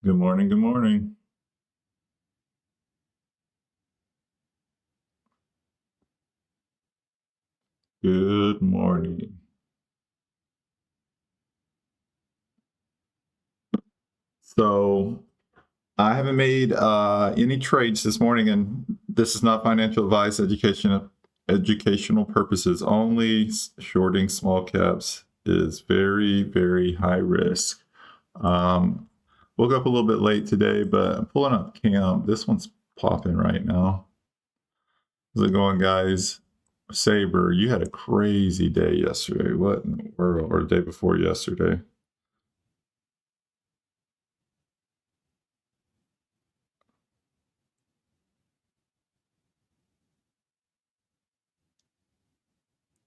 Good morning, good morning. Good morning. So I haven't made any trades this morning, and this is not financial advice, educational purposes only. Shorting small caps is very, very high risk. Woke up a little bit late today, but I'm pulling up Camp. This one's popping right now. How's it going, guys? Saber, you had a crazy day yesterday. What in the world? Or the day before yesterday?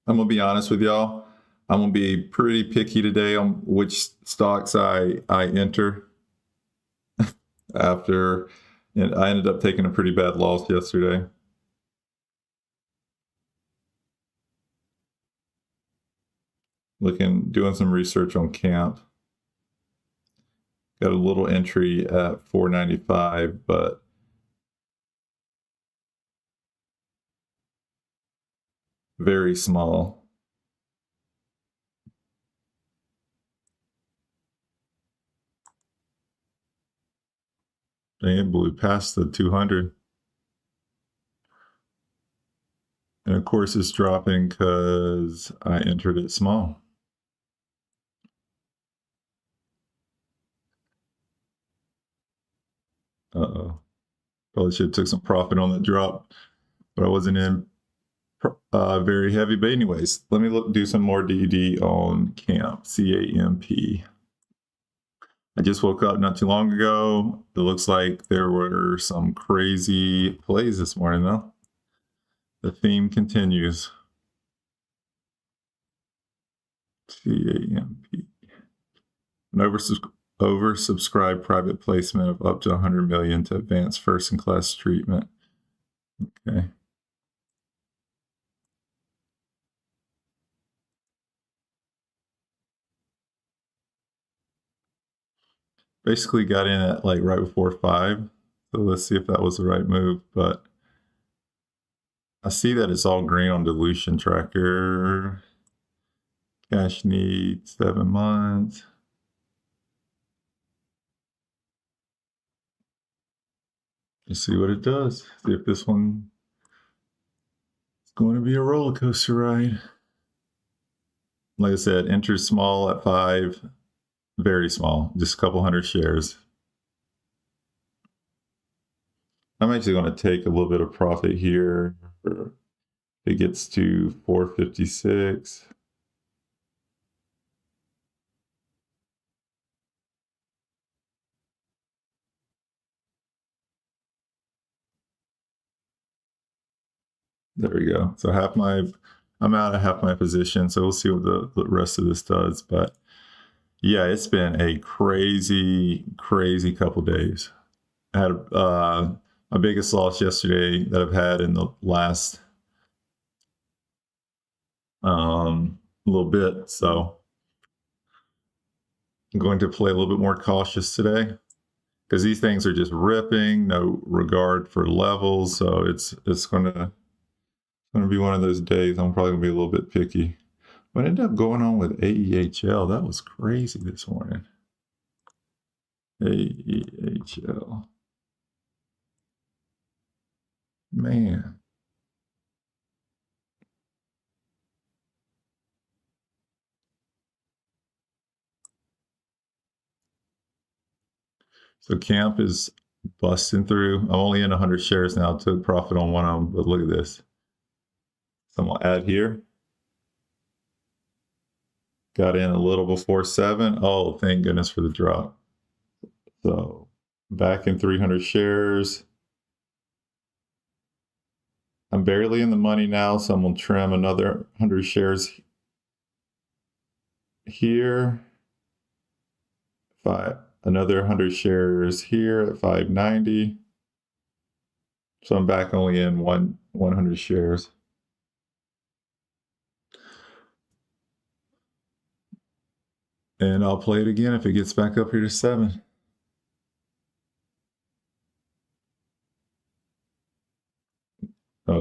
I'm gonna be honest with y'all. I'm gonna be pretty picky today on which stocks I enter. After, and I ended up taking a pretty bad loss yesterday. Doing some research on Camp. Got a little entry at 495, but very small. Dang, it blew past the 200. And of course it's dropping because I entered it small. Uh-oh. Probably should have took some profit on that drop, but I wasn't in very heavy. But anyways, let me do some more DD on Camp, C-A-M-P. I just woke up not too long ago. It looks like there were some crazy plays this morning, though. The theme continues. C-A-M-P. An oversubscribed private placement of up to 100 million to advance first-in-class treatment. Okay. Basically got in at like right before 5. So let's see if that was the right move. But I see that it's all green on dilution tracker. Cash need 7 months. Let's see what it does. See if this one is going to be a roller coaster ride. Like I said, enter small at 5. Very small, just a couple hundred shares. I'm actually going to take a little bit of profit here. It gets to 456. There we go. So I'm out of half my position. So we'll see what the rest of this does. But yeah, it's been a crazy, crazy couple days. I had my biggest loss yesterday that I've had in the last little bit. So I'm going to play a little bit more cautious today because these things are just ripping, no regard for levels. So it's going to be one of those days. I'm probably gonna be a little bit picky. What ended up going on with AEHL? That was crazy this morning. AEHL. Man. So Camp is busting through. I'm only in 100 shares now. Took profit on one of them, but look at this. So I'm gonna add here. Got in a little before 7. Oh, thank goodness for the drop. So back in 300 shares. I'm barely in the money now, so I'm gonna trim another 100 shares here. Another 100 shares here at 590. So I'm back only in 100 shares. And I'll play it again if it gets back up here to 7.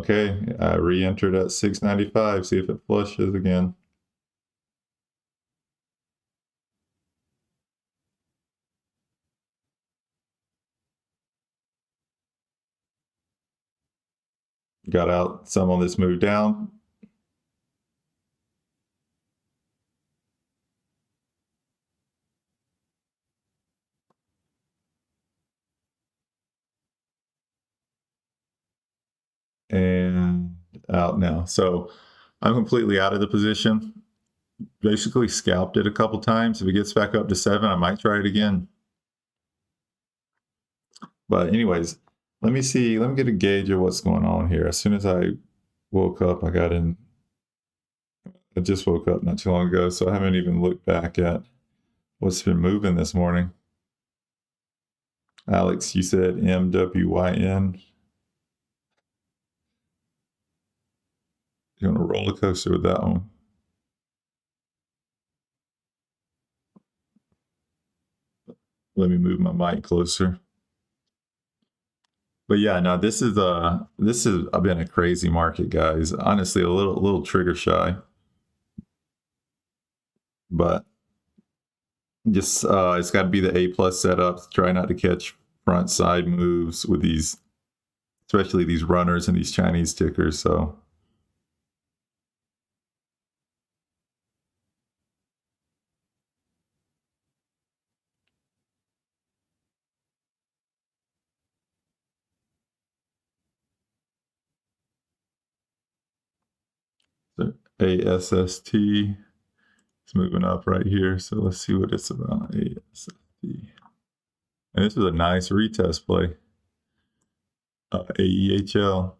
Okay, I re-entered at 695. See if it flushes again. Got out some on this move down. And out now. So I'm completely out of the position. Basically scalped it a couple times. If it gets back up to 7, I might try it again. But anyways, let me get a gauge of what's going on here. As soon as I woke up, I just woke up not too long ago, so I haven't even looked back at what's been moving this morning. Alex, you said MWYN. You're on a roller coaster with that one. Let me move my mic closer. But yeah, no, this has been a crazy market, guys. Honestly, a little trigger shy. But just it's got to be the A+ setup. Try not to catch front side moves with these, especially these runners and these Chinese tickers. So ASST is moving up right here. So let's see what it's about. ASST. And this is a nice retest play. AEHL.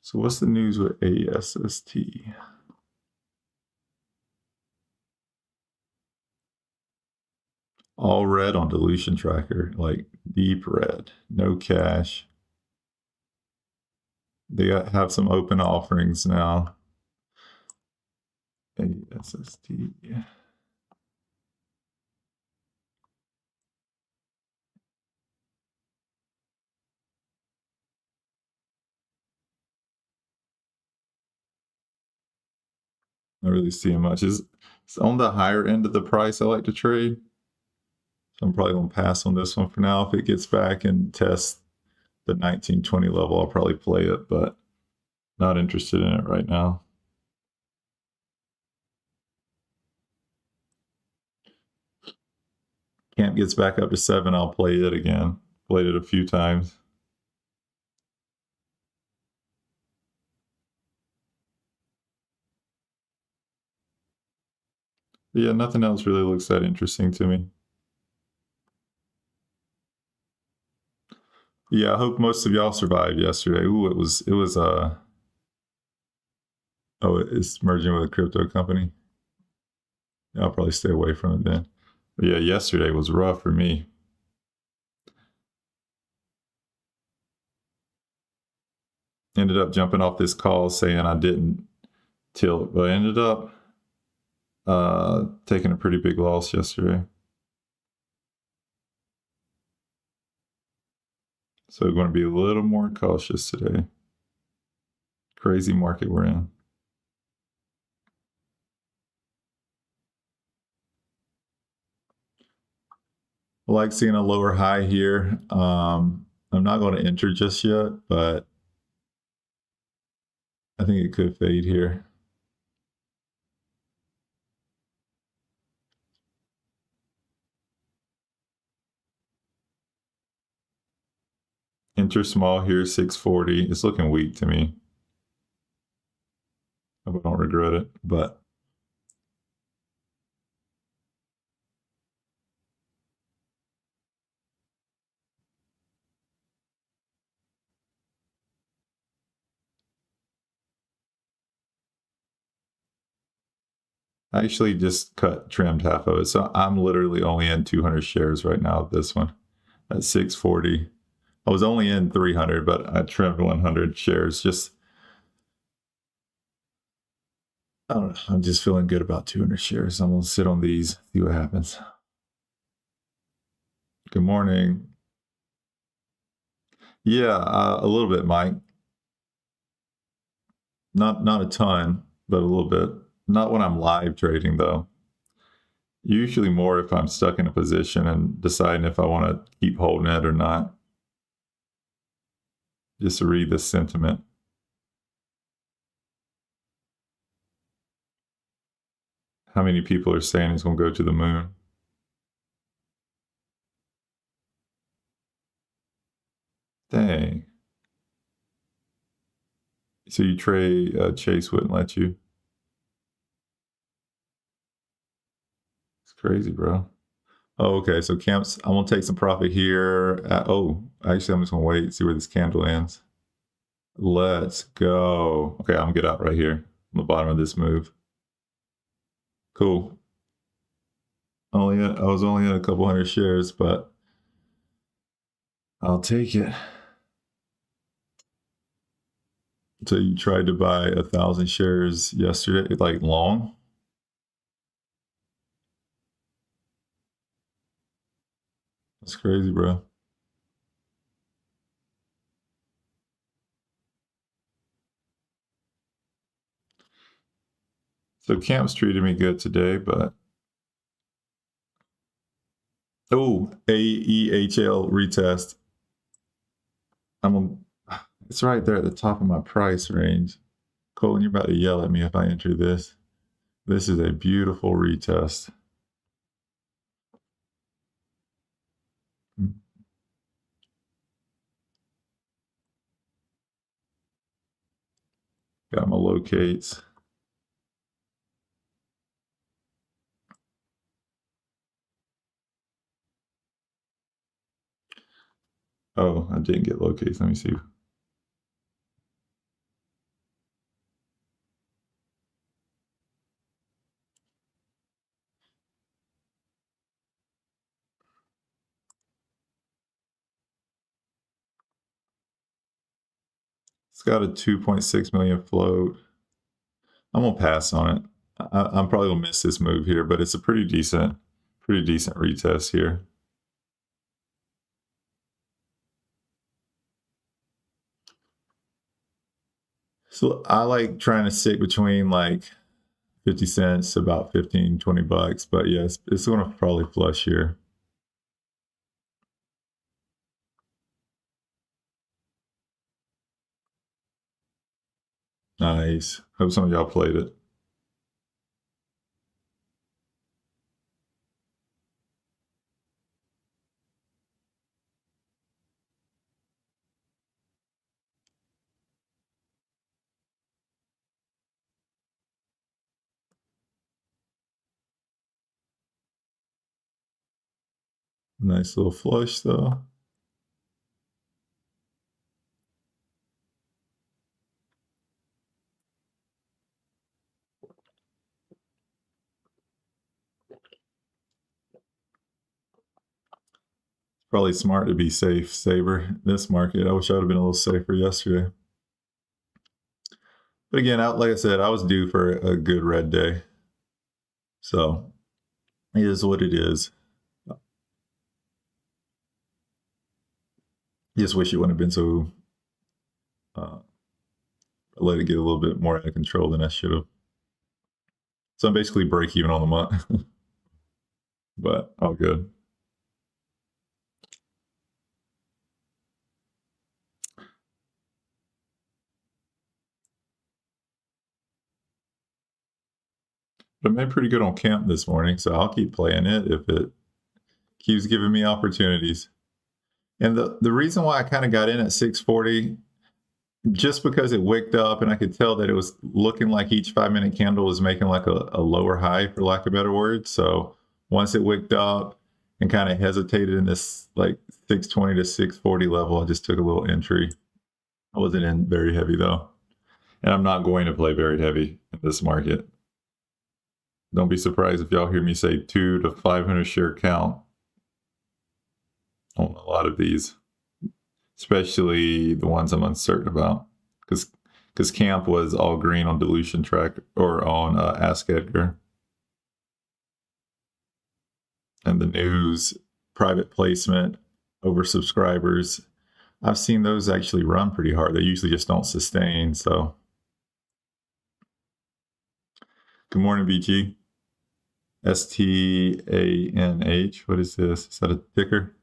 So what's the news with ASST? All red on dilution tracker, like deep red, no cash. They have some open offerings now. ASST. Not really seeing much. It's on the higher end of the price I like to trade. So I'm probably going to pass on this one for now. If it gets back and tests the 1920 level, I'll probably play it, but not interested in it right now. Camp gets back up to 7, I'll play it again. Played it a few times. But yeah, nothing else really looks that interesting to me. Yeah, I hope most of y'all survived yesterday. Ooh, it was oh, it's merging with a crypto company. I'll probably stay away from it then. But yeah, yesterday was rough for me. Ended up jumping off this call saying I didn't tilt, but I ended up taking a pretty big loss yesterday. So we're going to be a little more cautious today. Crazy market we're in. I like seeing a lower high here. I'm not going to enter just yet, but I think it could fade here. Enter small here, 640. It's looking weak to me. I hope I don't regret it, but I actually just trimmed half of it. So I'm literally only in 200 shares right now of this one at 640. I was only in 300, but I trimmed 100 shares. Just, I don't know. I'm just feeling good about 200 shares. I'm going to sit on these, see what happens. Good morning. Yeah, a little bit, Mike. Not a ton, but a little bit. Not when I'm live trading though. Usually more if I'm stuck in a position and deciding if I want to keep holding it or not. Just to read the sentiment. How many people are saying it's going to go to the moon? Dang. So you trade, Chase wouldn't let you? It's crazy, bro. Oh, okay. So camps, I'm going to take some profit here. Actually, I'm just going to wait, see where this candle ends. Let's go. Okay, I'm going to get out right here on the bottom of this move. Cool. I was only in a couple hundred shares, but I'll take it. So you tried to buy 1,000 shares yesterday, like long? That's crazy, bro. So Camp's treated me good today, but AEHL retest. It's right there at the top of my price range. Colin, you're about to yell at me if I enter this. This is a beautiful retest. Got my locates. Oh, I didn't get locates. Let me see. It's got a 2.6 million float. I'm gonna pass on it. I'm probably gonna miss this move here, but it's a pretty decent retest here. So I like trying to stick between like 50 cents, about 15, 20 bucks. But yes, it's going to probably flush here. Nice. Hope some of y'all played it. Nice little flush though. Probably smart to be saver this market. I wish I would have been a little safer yesterday. But again, like I said, I was due for a good red day. So it is what it is. Just wish it wouldn't have been so, let it get a little bit more out of control than I should have. So I'm basically break even on the month, but all good. But I made pretty good on camp this morning, so I'll keep playing it if it keeps giving me opportunities. And the reason why I kind of got in at 640, just because it wicked up and I could tell that it was looking like each 5-minute candle was making like a lower high, for lack of a better word. So once it wicked up and kind of hesitated in this like 620 to 640 level, I just took a little entry. I wasn't in very heavy though. And I'm not going to play very heavy in this market. Don't be surprised if y'all hear me say 200 to 500 share count on a lot of these, especially the ones I'm uncertain about, because camp was all green on dilution track or on AskEdgar. And the news, private placement, over subscribers, I've seen those actually run pretty hard. They usually just don't sustain. So Good morning, BG. STANH. What is this? Is that a ticker?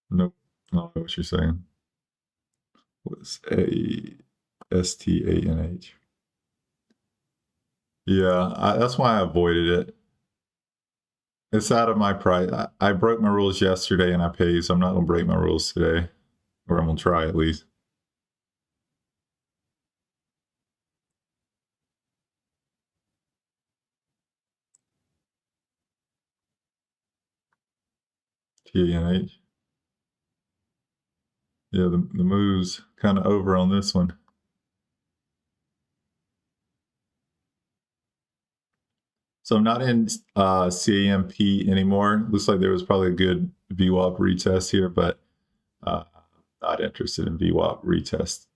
Nope. I don't know what you're saying. What's a STANH? Yeah, that's why I avoided it. It's out of my price. I broke my rules yesterday and I paid, so I'm not going to break my rules today. Or I'm going to try at least. TANH. Yeah, the move's kind of over on this one. So I'm not in CAMP anymore. Looks like there was probably a good VWAP retest here, but not interested in VWAP retest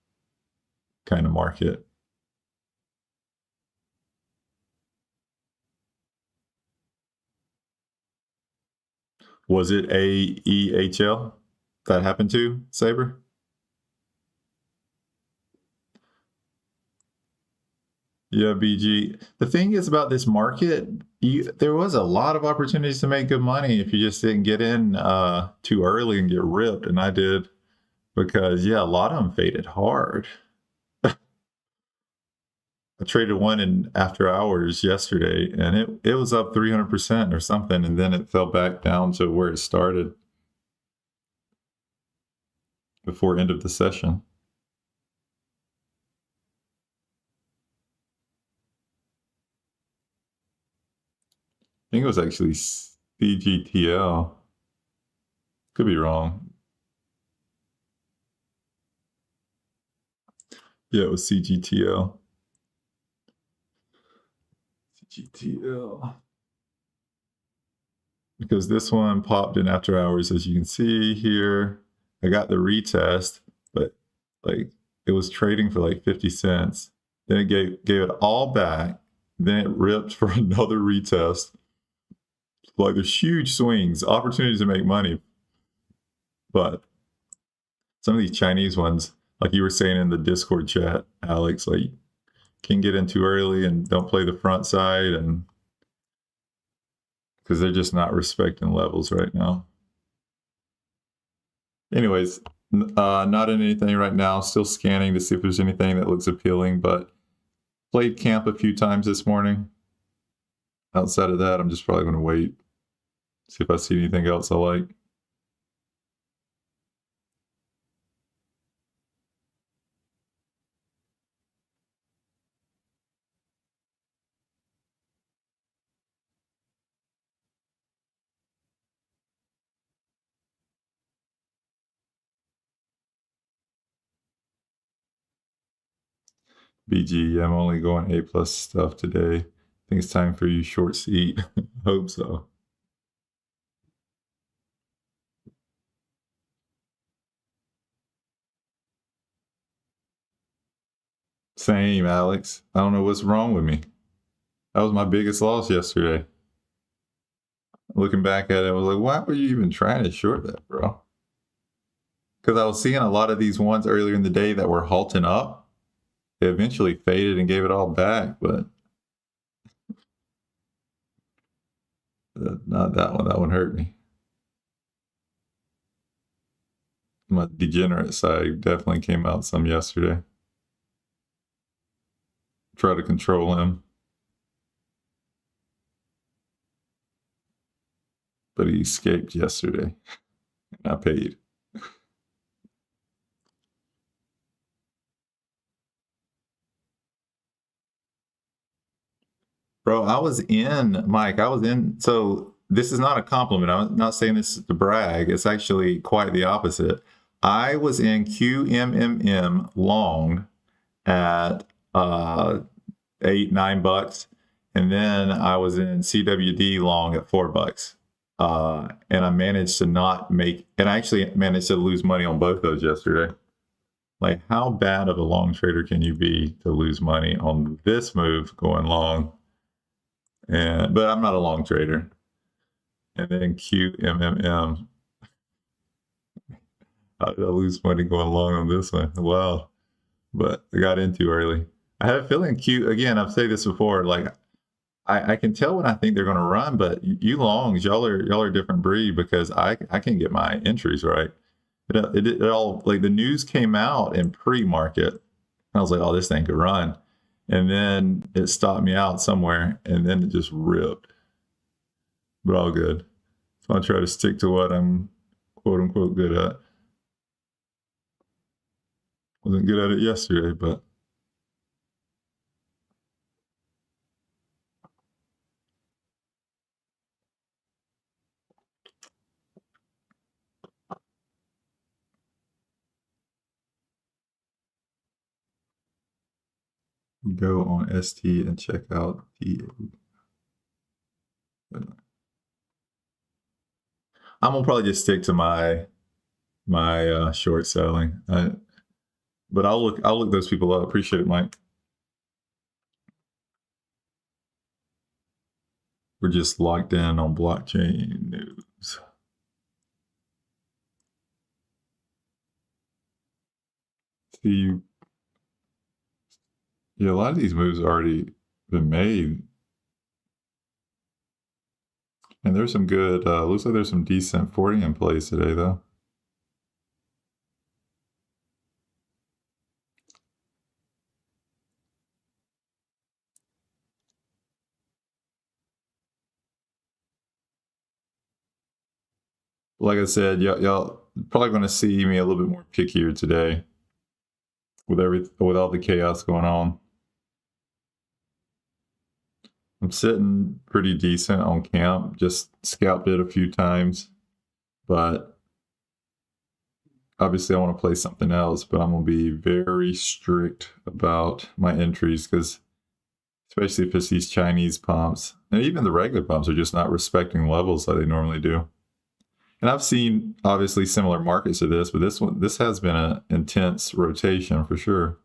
kind of market. Was it AEHL that happened to, Saber? Yeah, BG. The thing is about this market, there was a lot of opportunities to make good money if you just didn't get in too early and get ripped, and I did, because yeah, a lot of them faded hard. I traded one in after hours yesterday, and it was up 300% or something, and then it fell back down to where it started before end of the session. I think it was actually CGTL. Could be wrong. Yeah, it was CGTL. CGTL. Because this one popped in after hours, as you can see here. I got the retest, but like it was trading for like 50 cents. Then it gave it all back. Then it ripped for another retest. Like there's huge swings, opportunities to make money. But some of these Chinese ones, like you were saying in the Discord chat, Alex, like can get in too early and don't play the front side, and because they're just not respecting levels right now. Anyways, not in anything right now. Still scanning to see if there's anything that looks appealing, but played camp a few times this morning. Outside of that, I'm just probably going to wait, see if I see anything else I like. BG, I'm only going A+ stuff today. I think it's time for you shorts to eat. Hope so. Same, Alex. I don't know what's wrong with me. That was my biggest loss yesterday. Looking back at it, I was like, why were you even trying to short that, bro? Because I was seeing a lot of these ones earlier in the day that were halting up. They eventually faded and gave it all back, but not that one. That one hurt me. My degenerate side definitely came out some yesterday. Try to control him, but he escaped yesterday, and I paid. Bro, I was in, Mike, I was in, so this is not a compliment. I'm not saying this to brag. It's actually quite the opposite. I was in QMMM long at $8, $9, and then I was in CWD long at $4. And I managed to not make, and I actually managed to lose money on both those yesterday. Like, how bad of a long trader can you be to lose money on this move going long? But I'm not a long trader. And then QMMM. How did I lose money going long on this one? Wow. But I got in too early. I had a feeling Q, again, I've said this before, like I can tell when I think they're going to run, but you longs, y'all are a different breed because I can't get my entries right. It all, like the news came out in pre-market. I was like, oh, this thing could run. And then it stopped me out somewhere and then it just ripped. But all good. So I'll try to stick to what I'm quote unquote good at. Wasn't good at it yesterday, but go on ST and check out the. I'm gonna probably just stick to my short selling. But I'll look those people up. Appreciate it, Mike. We're just locked in on blockchain news. See, yeah, a lot of these moves already been made. And there's some good, looks like there's some decent 40 in place today, though. Like I said, y'all probably going to see me a little bit more pickier today with all the chaos going on. I'm sitting pretty decent on camp, just scalped it a few times, but obviously I want to play something else, but I'm going to be very strict about my entries because especially if it's these Chinese pumps, and even the regular pumps are just not respecting levels like they normally do. And I've seen obviously similar markets to this, but this has been an intense rotation for sure.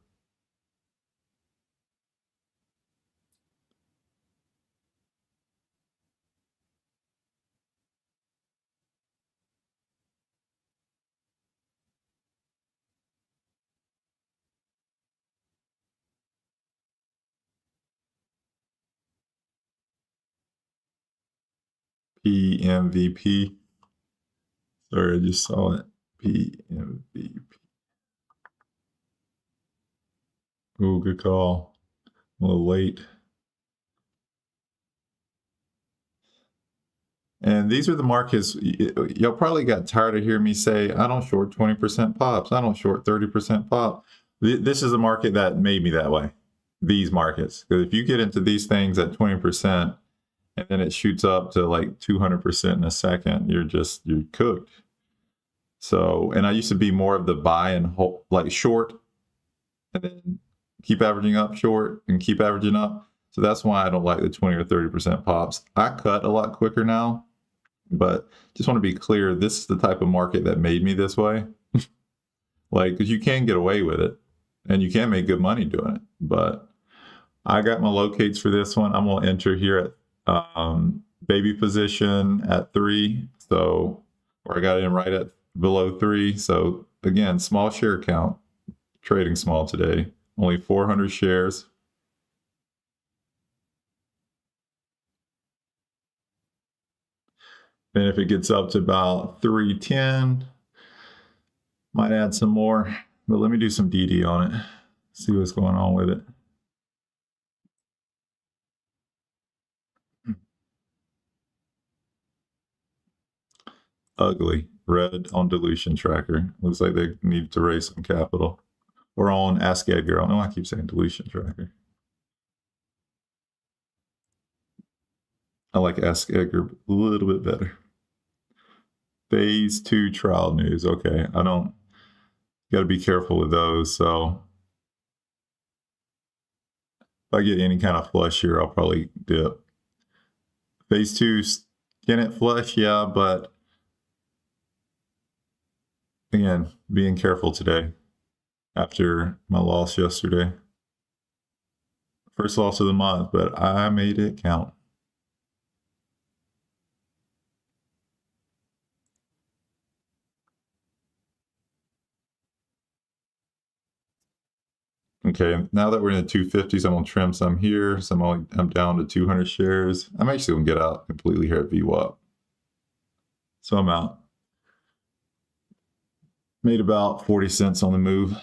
PMVP. Sorry, I just saw it. PMVP. Oh, good call. A little late. And these are the markets, y'all probably got tired of hearing me say, I don't short 20% pops. I don't short 30% pop. This is a market that made me that way. These markets. Because if you get into these things at 20% and then it shoots up to like 200% in a second, you're cooked. So, and I used to be more of the buy and hold, like short, and then keep averaging up, short, and keep averaging up. So that's why I don't like the 20 or 30% pops. I cut a lot quicker now, but just want to be clear, this is the type of market that made me this way. Like, because you can get away with it, and you can make good money doing it. But I got my locates for this one. I'm going to enter here at baby position at 3. So, or I got it in right at below 3. So again, small share count, trading small today, only 400 shares. And if it gets up to about 310, might add some more, but let me do some DD on it, see what's going on with it. Ugly. Red on dilution tracker. Looks like they need to raise some capital. Or on AskEdgar. I don't know why I keep saying dilution tracker. I like AskEdgar a little bit better. Phase 2 trial news. Okay, I don't, got to be careful with those. So if I get any kind of flush here, I'll probably dip. Phase 2, can it flush? Yeah, but again, being careful today after my loss yesterday. First loss of the month, but I made it count. Okay, now that we're in the 250s, I'm gonna trim some here. So I'm down to 200 shares. I'm actually gonna get out completely here at VWAP. So I'm out. Made about 40 cents on the move.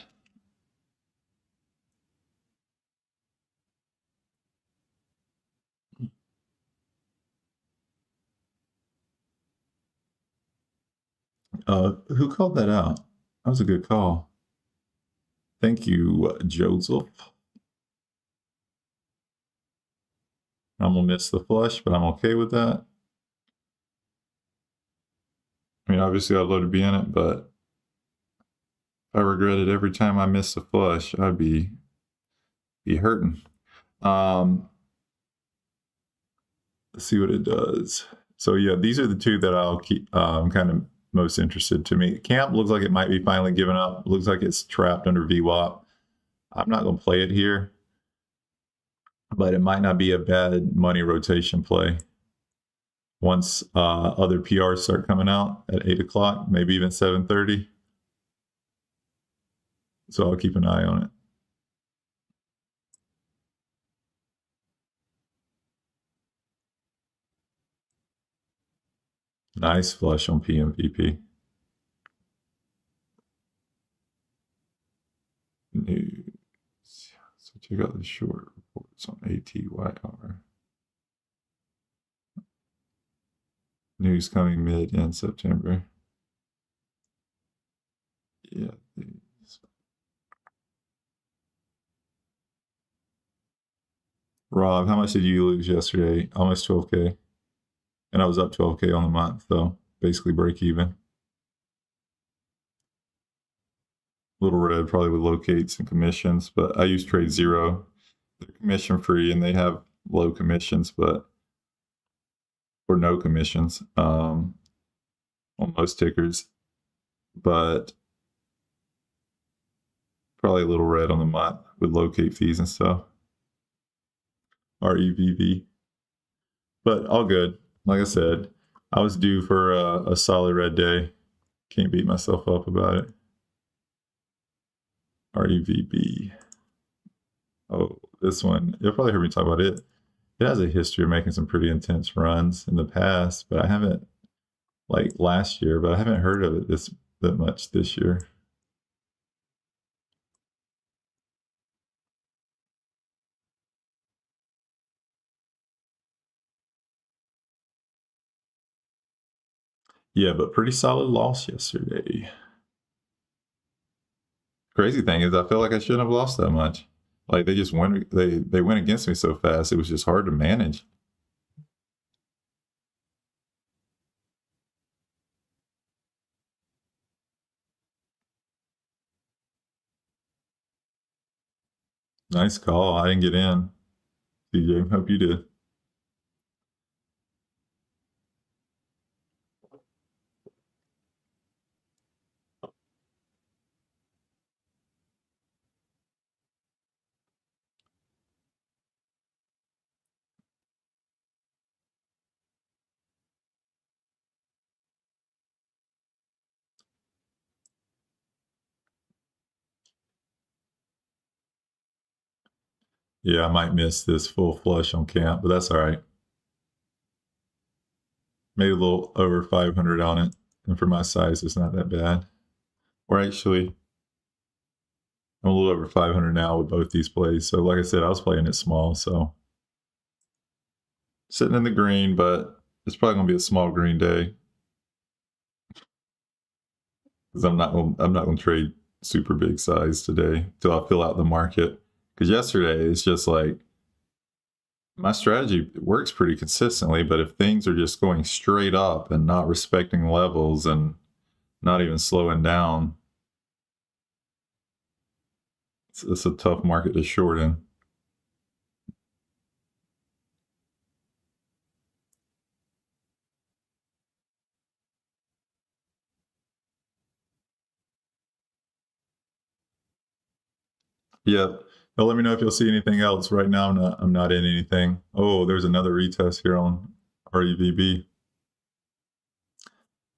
Who called that out? That was a good call. Thank you, Joseph. I'm gonna miss the flush, but I'm okay with that. I mean, obviously I'd love to be in it, but if I regretted every time I missed a flush, I'd be hurting. Let's see what it does. So yeah, these are the two that I'll keep kind of most interested to me. Camp looks like it might be finally giving up. Looks like it's trapped under VWAP. I'm not going to play it here, but it might not be a bad money rotation play. Once other PRs start coming out at 8 o'clock, maybe even 7:30. So I'll keep an eye on it. Nice flush on PMVP. News. So check out the short reports on ATYR. News coming mid in September. Yeah. Rob, how much did you lose yesterday? Almost 12K. And I was up 12K on the month, so basically break even. Little red probably with locates and commissions, but I use TradeZero. They're commission free and they have low commissions, but or no commissions on most tickers, but probably a little red on the month with locate fees and stuff. REVV. But all good. Like I said, I was due for a solid red day. Can't beat myself up about it. REVB. Oh, this one, you'll probably heard me talk about it. It has a history of making some pretty intense runs in the past, but I haven't, like last year, but I haven't heard of it that much this year. Yeah, but pretty solid loss yesterday. Crazy thing is, I feel like I shouldn't have lost that much. Like they just went, they went against me so fast. It was just hard to manage. Nice call. I didn't get in. CJ, hope you did. Yeah, I might miss this full flush on camp, but that's all right. Made a little over 500 on it, and for my size, it's not that bad. Or actually, I'm a little over 500 now with both these plays. So like I said, I was playing it small, so sitting in the green, but it's probably gonna be a small green day because I'm not gonna trade super big size today till I fill out the market. Because yesterday it's just like my strategy works pretty consistently, but if things are just going straight up and not respecting levels and not even slowing down, it's a tough market to short in. Yep. Well, let me know if you'll see anything else. Right now, I'm not in anything. Oh, there's another retest here on REVB.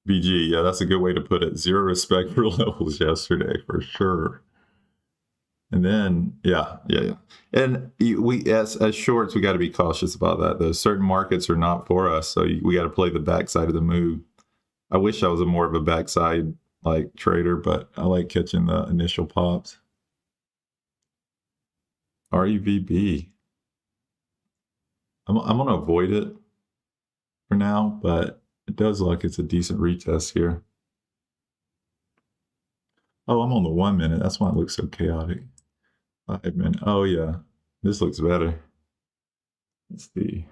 BG, yeah, that's a good way to put it. Zero respect for levels yesterday, for sure. And then, yeah. And we, as shorts, we got to be cautious about that. Those certain markets are not for us, so we got to play the backside of the move. I wish I was more of a backside like trader, but I like catching the initial pops. REVB. I'm gonna avoid it for now, but it does look like it's a decent retest here. Oh, I'm on the 1 minute. That's why it looks so chaotic. 5 minute. Oh yeah, this looks better. Let's see.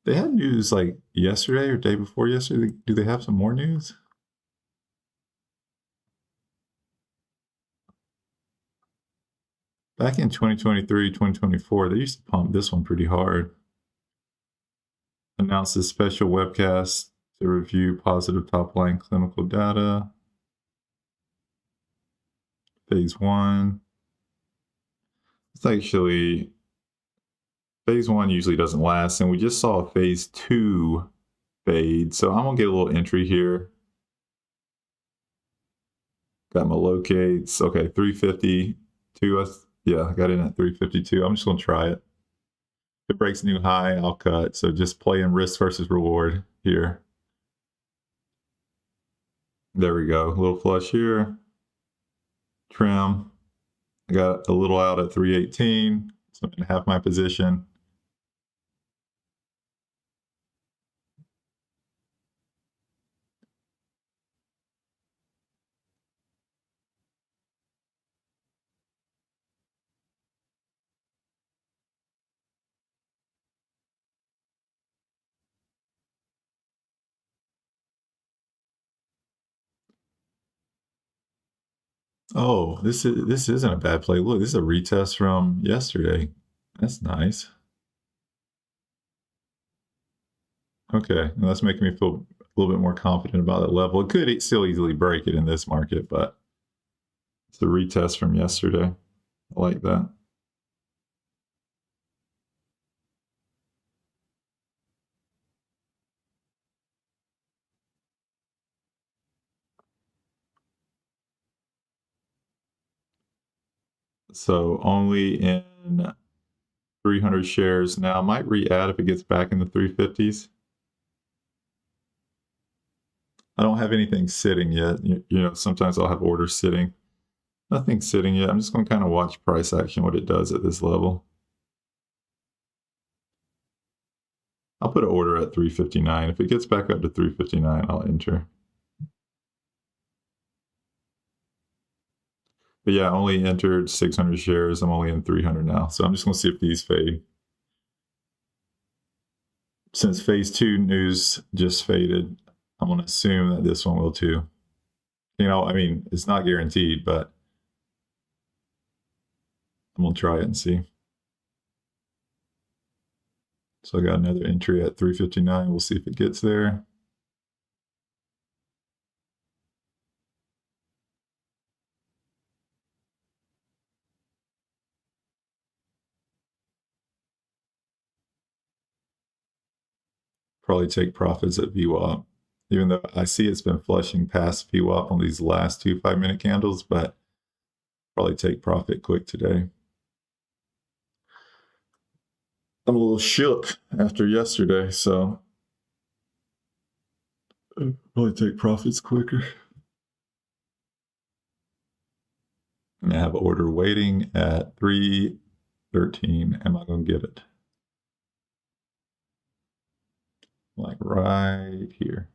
They had news like yesterday or day before yesterday. Do they have some more news? Back in 2023, 2024, they used to pump this one pretty hard. Announced a special webcast to review positive top-line clinical data. Phase 1. It's actually, phase 1 usually doesn't last, and we just saw a phase 2 fade. So I'm gonna get a little entry here. Got my locates. Okay, 352. Yeah, I got in at 352. I'm just gonna try it. If it breaks new high, I'll cut. So just playing risk versus reward here. There we go. A little flush here. Trim. I got a little out at 318. So I'm gonna have my position. Oh, this isn't a bad play. Look, this is a retest from yesterday. That's nice. Okay, and that's making me feel a little bit more confident about that level. It could still easily break it in this market, but it's a retest from yesterday. I like that. So only in 300 shares now. Might re-add if it gets back in the 350s. I don't have anything sitting yet. You know, sometimes I'll have orders sitting. Nothing sitting yet. I'm just going to kind of watch price action, what it does at this level. I'll put an order at 359. If it gets back up to 359, I'll enter. But yeah, I only entered 600 shares. I'm only in 300 now. So I'm just going to see if these fade. Since phase 2 news just faded, I'm going to assume that this one will too. You know, I mean, it's not guaranteed, but I'm going to try it and see. So I got another entry at 359. We'll see if it gets there. Probably take profits at VWAP, even though I see it's been flushing past VWAP on these last 2 5-minute candles, but probably take profit quick today. I'm a little shook after yesterday, so I'll probably take profits quicker. And I have an order waiting at 313. Am I going to get it? Like right here.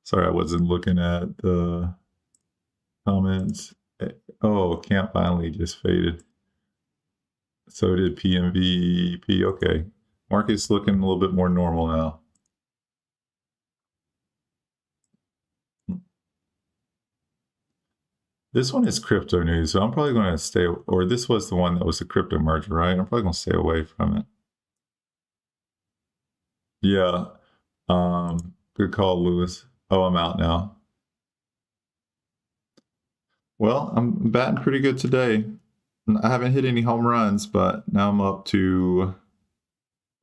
Sorry, I wasn't looking at the comments. Oh, Camp finally just faded. So did PMVP. Okay. Market's looking a little bit more normal now. This one is crypto news, so I'm probably going to stay, or this was the one that was the crypto merger, right? I'm probably going to stay away from it. Yeah. Good call, Lewis. Oh, I'm out now. Well, I'm batting pretty good today. I haven't hit any home runs, but now I'm up to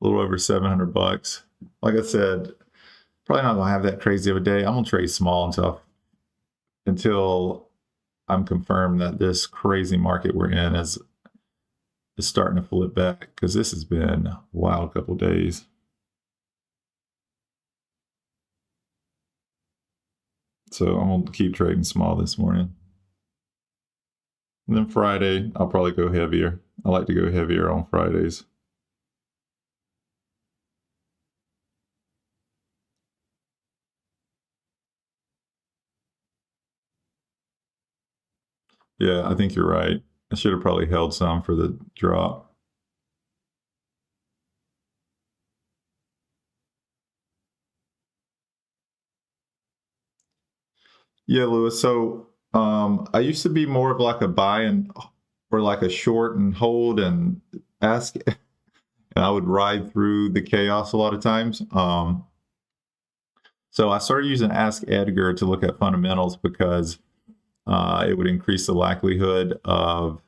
a little over 700 bucks. Like I said, probably not gonna have that crazy of a day. I'm gonna trade small until I'm confirmed that this crazy market we're in is starting to flip back, because this has been a wild couple days. So I'm gonna keep trading small this morning. And then Friday, I'll probably go heavier. I like to go heavier on Fridays. Yeah, I think you're right. I should have probably held some for the drop. Yeah, Lewis. So I used to be more of like a buy and or like a short and hold and ask, and I would ride through the chaos a lot of times. So I started using AskEdgar to look at fundamentals because it would increase the likelihood of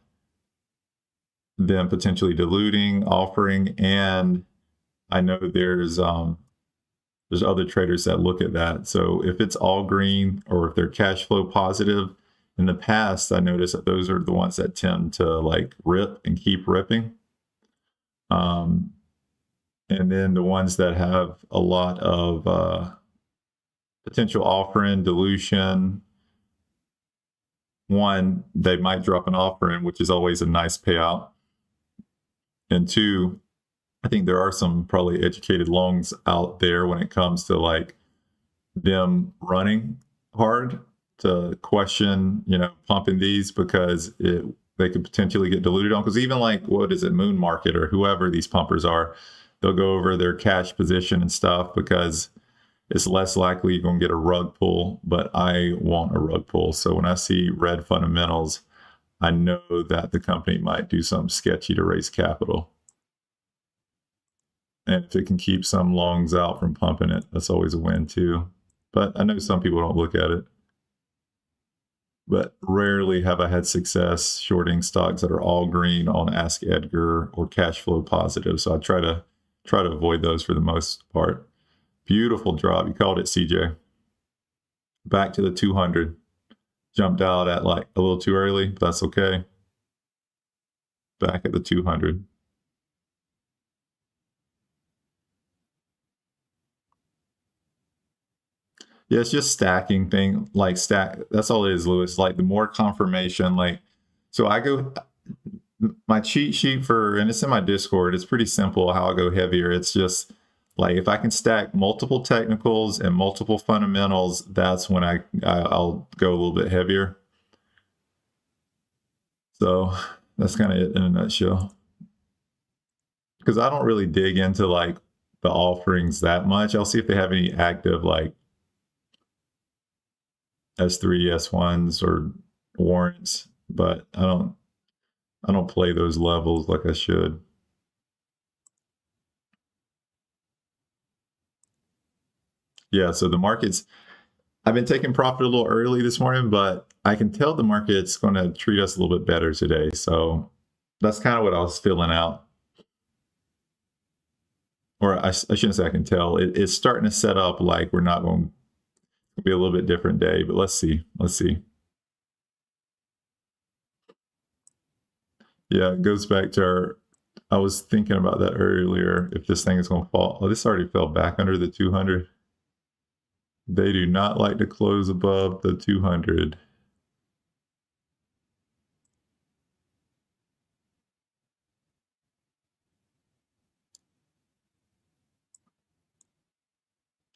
them potentially diluting, offering, and I know there's other traders that look at that. So if it's all green or if they're cash flow positive, in the past, I noticed that those are the ones that tend to like rip and keep ripping. And then the ones that have a lot of potential offering, dilution, one, they might drop an offering, which is always a nice payout. And two, I think there are some probably educated longs out there when it comes to like them running hard to question, pumping these because they could potentially get diluted on. Because even like, what is it, Moon Market or whoever these pumpers are, they'll go over their cash position and stuff because it's less likely you're going to get a rug pull. But I want a rug pull. So when I see red fundamentals, I know that the company might do something sketchy to raise capital. And if it can keep some longs out from pumping it, that's always a win too. But I know some people don't look at it. But rarely have I had success shorting stocks that are all green on AskEdgar or cash flow positive. So I try to avoid those for the most part. Beautiful drop. You called it, CJ. Back to the 200. Jumped out at like a little too early, but that's okay. Back at the 200. Yeah, it's just stacking thing, like stack. That's all it is, Lewis. Like the more confirmation, like, so I go, my cheat sheet and it's in my Discord, it's pretty simple how I go heavier. It's just like, if I can stack multiple technicals and multiple fundamentals, that's when I'll go a little bit heavier. So that's kind of it in a nutshell. Because I don't really dig into like the offerings that much. I'll see if they have any active like S3, S1s or warrants, but I don't play those levels like I should. Yeah, so the markets, I've been taking profit a little early this morning, but I can tell the market's going to treat us a little bit better today. So that's kind of what I was filling out. Or I shouldn't say I can tell. It's starting to set up like we're not going to be a little bit different day, but let's see. Let's see. Yeah, it goes back to I was thinking about that earlier, if this thing is going to fall. Oh, this already fell back under the 200. They do not like to close above the 200.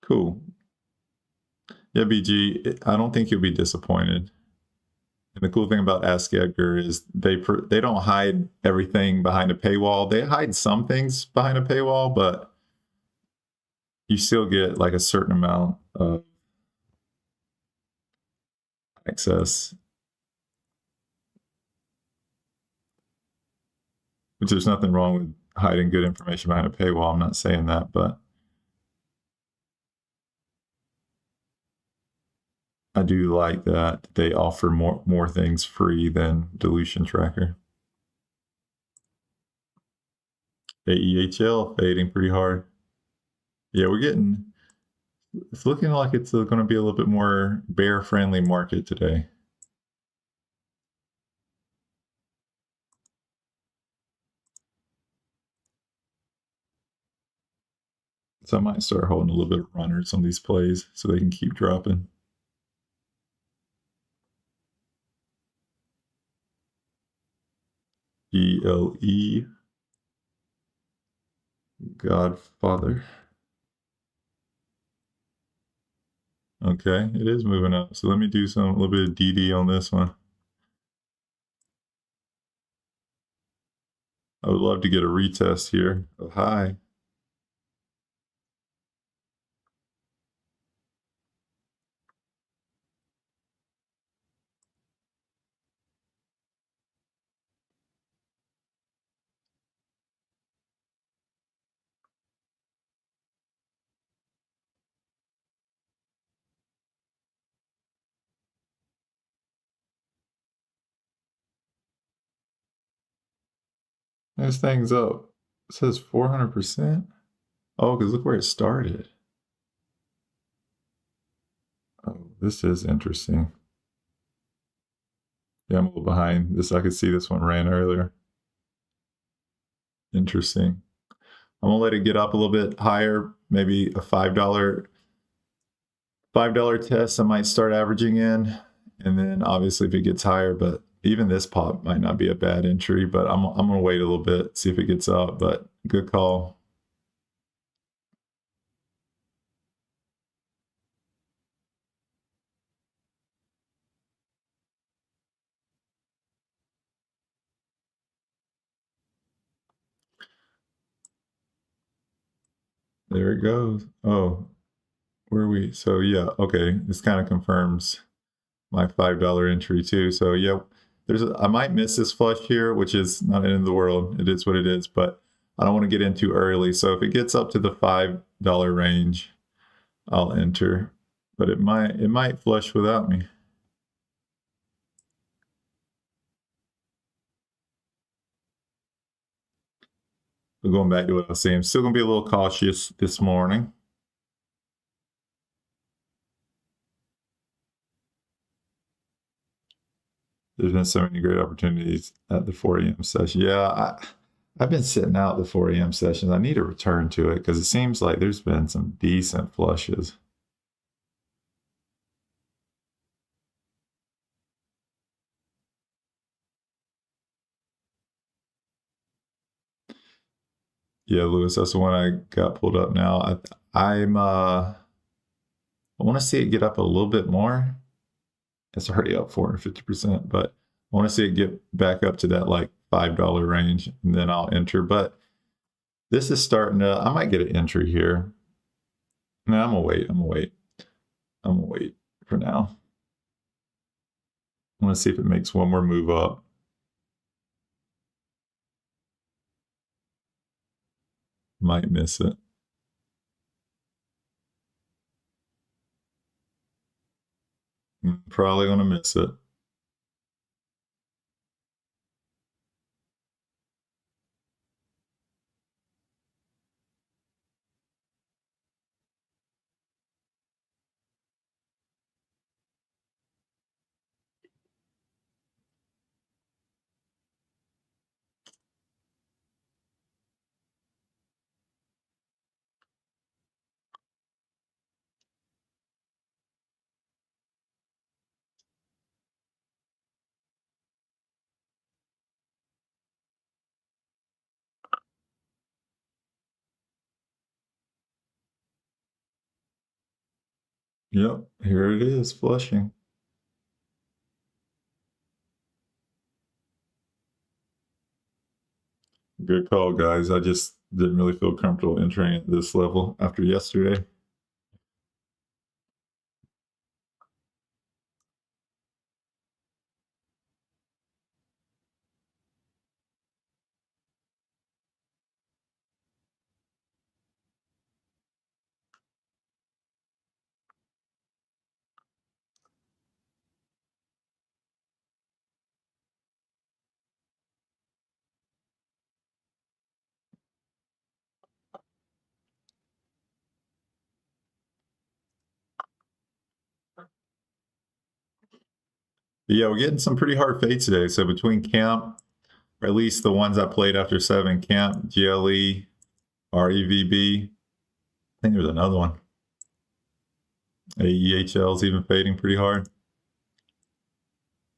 Cool. Yeah, BG, I don't think you'll be disappointed. And the cool thing about AskEdgar is they don't hide everything behind a paywall. They hide some things behind a paywall, but you still get like a certain amount of access. Which there's nothing wrong with hiding good information behind a paywall. I'm not saying that, but I do like that they offer more things free than dilution tracker. AEHL fading pretty hard. Yeah, it's looking like it's going to be a little bit more bear friendly market today. So I might start holding a little bit of runners on these plays so they can keep dropping. ELE. Godfather. Okay, it is moving up. So let me do a little bit of DD on this one. I would love to get a retest here of high. This thing's up. It says 400%. Oh, because look where it started. Oh, this is interesting. Yeah, I'm a little behind this. I could see this one ran earlier. Interesting. I'm gonna let it get up a little bit higher, maybe a $5 test. I might start averaging in, and then obviously if it gets higher, but even this pop might not be a bad entry, but I'm gonna wait a little bit, see if it gets up, but good call. There it goes. Oh, where are we? So yeah, okay. This kind of confirms my $5 entry too. So yeah, I might miss this flush here, which is not the end of the world. It is what it is, but I don't want to get in too early. So if it gets up to the $5 range, I'll enter. But it might flush without me. But going back to what I was saying, I'm still gonna be a little cautious this morning. There's been so many great opportunities at the 4 a.m. session. Yeah, I've been sitting out the 4 a.m. sessions. I need to return to it because it seems like there's been some decent flushes. Yeah, Lewis, that's the one I got pulled up now. I want to see it get up a little bit more. It's already up 450%, but I want to see it get back up to that like $5 range, and then I'll enter. But this is starting to, I might get an entry here. No, I'm gonna wait. I'm gonna wait for now. I want to see if it makes one more move up. Might miss it. Probably gonna miss it. Yep, here it is, flushing. Good call, guys. I just didn't really feel comfortable entering at this level after yesterday. But yeah, we're getting some pretty hard fades today. So between Camp, or at least the ones I played after 7, Camp, GLE, REVB, I think there's another one. AEHL is even fading pretty hard.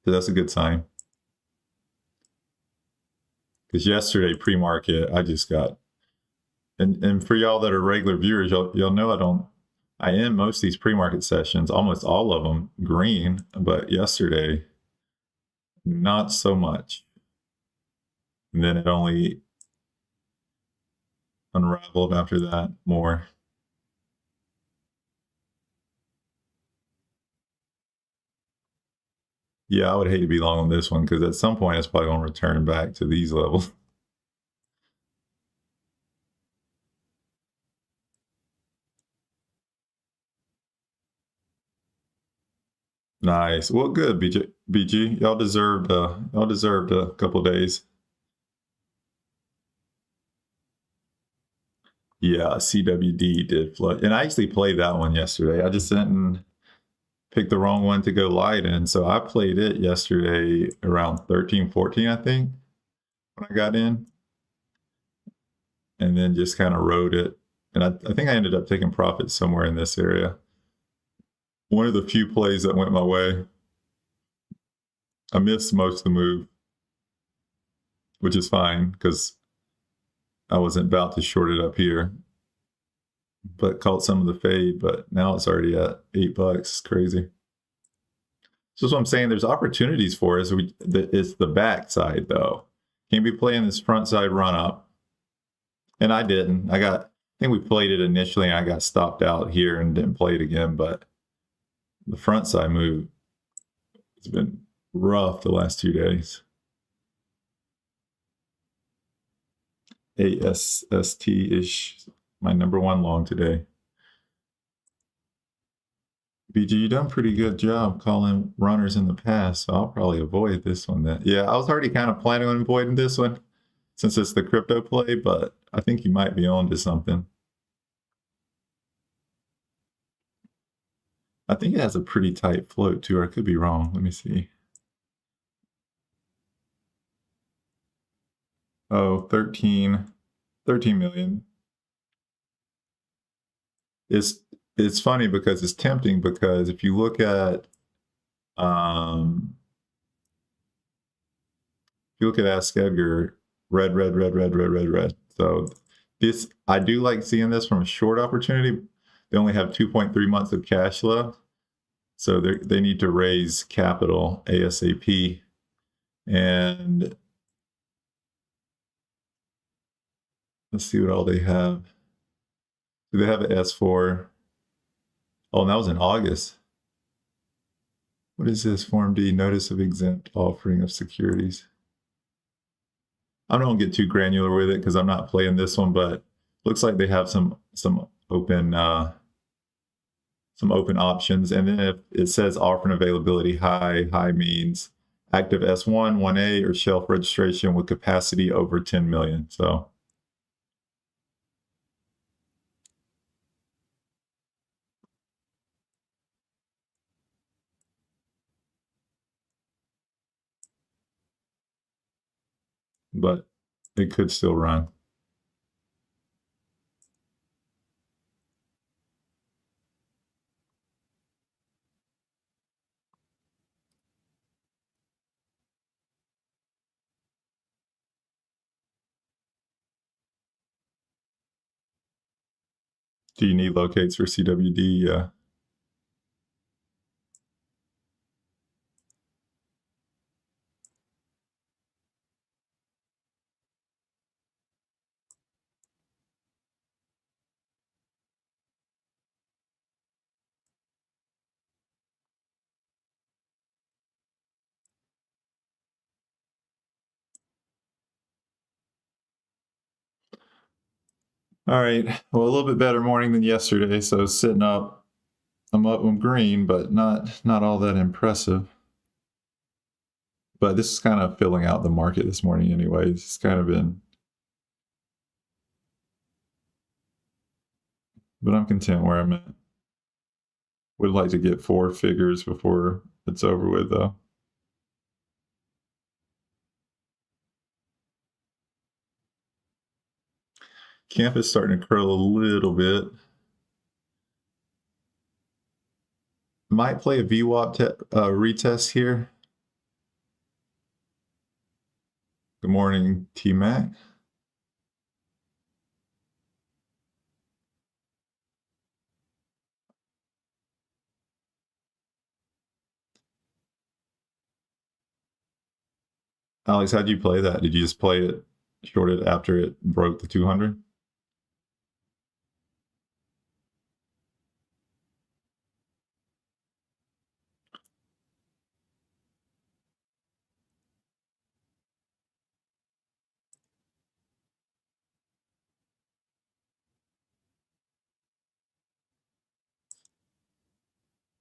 So that's a good sign. Because yesterday pre-market, I just got, and for y'all that are regular viewers, y'all know I end most of these pre-market sessions, almost all of them green, but yesterday, not so much. And then it only unraveled after that more. Yeah, I would hate to be long on this one because at some point it's probably going to return back to these levels. Nice. Well, good, BG. Y'all deserved a couple days. Yeah, CWD did flood, and I actually played that one yesterday. I just didn't pick the wrong one to go light in, so I played it yesterday around 13, 14, I think, when I got in, and then just kind of rode it. And I think I ended up taking profit somewhere in this area. One of the few plays that went my way. I missed most of the move, which is fine because I wasn't about to short it up here, but caught some of the fade. But now it's already at $8. It's crazy. So that's what I'm saying. There's opportunities for us. It's the back side though. Can't be playing this front side run up. And I didn't. I think we played it initially and I got stopped out here and didn't play it again. But the front side move, it's been rough the last 2 days. ASST-ish, my #1 long today. BG, you done a pretty good job calling runners in the past, so I'll probably avoid this one then. Yeah, I was already kind of planning on avoiding this one since it's the crypto play, but I think you might be on to something. I think it has a pretty tight float too, or I could be wrong. Let me see. Oh, 13 million. It's funny because it's tempting because if you look at AskEdgar, red. So this, I do like seeing this from a short opportunity. They only have 2.3 months of cash left. So they need to raise capital ASAP. And let's see what all they have. Do they have an S4? Oh, and that was in August. What is this? Form D, notice of exempt offering of securities. I don't get too granular with it because I'm not playing this one, but looks like they have some open options. And then if it says offering availability high means active S1, 1A, or shelf registration with capacity over 10 million. So but it could still run. Do you need locates for CWD? Yeah. All right. Well, a little bit better morning than yesterday. So sitting up, I'm green, but not all that impressive. But this is kind of filling out the market this morning anyways. It's kind of been, but I'm content where I'm at. Would like to get 4 figures before it's over with though. Camp is starting to curl a little bit. Might play a VWAP retest here. Good morning, T-Mac. Alex, how'd you play that? Did you just play it, short it after it broke the 200?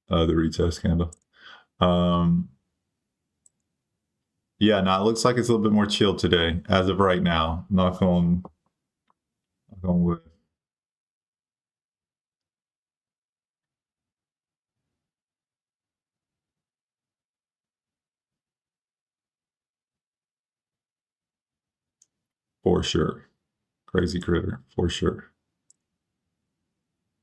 The retest candle. Yeah, no, it looks like it's a little bit more chill today as of right now. Knock on wood. For sure. Crazy critter, for sure.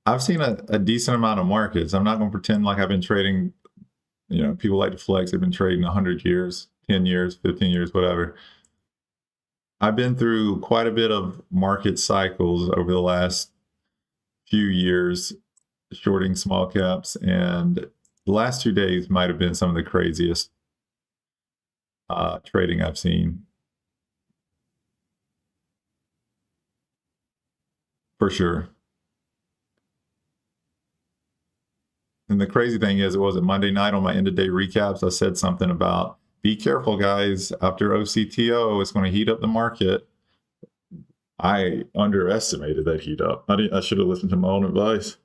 I've seen a decent amount of markets. I'm not going to pretend like I've been trading, you know, people like to flex. They've been trading 100 years, 10 years, 15 years, whatever. I've been through quite a bit of market cycles over the last few years, shorting small caps, and the last 2 days might have been some of the craziest trading I've seen. For sure. And the crazy thing is, it wasn't Monday night on my end of day recaps. I said something about, be careful, guys. After OCTO, it's going to heat up the market. I underestimated that heat up. I should have listened to my own advice.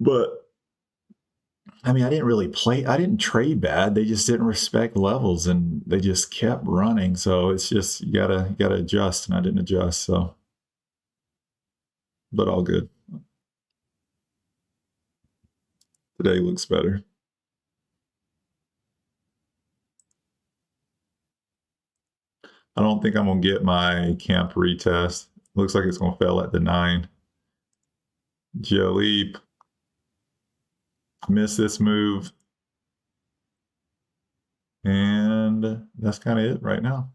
But I mean, I didn't trade bad. They just didn't respect levels and they just kept running. So it's just, you gotta adjust, and I didn't adjust. So, but all good. Today looks better. I don't think I'm gonna get my camp retest. Looks like it's gonna fail at the 9. Jolie, miss this move. And that's kind of it right now.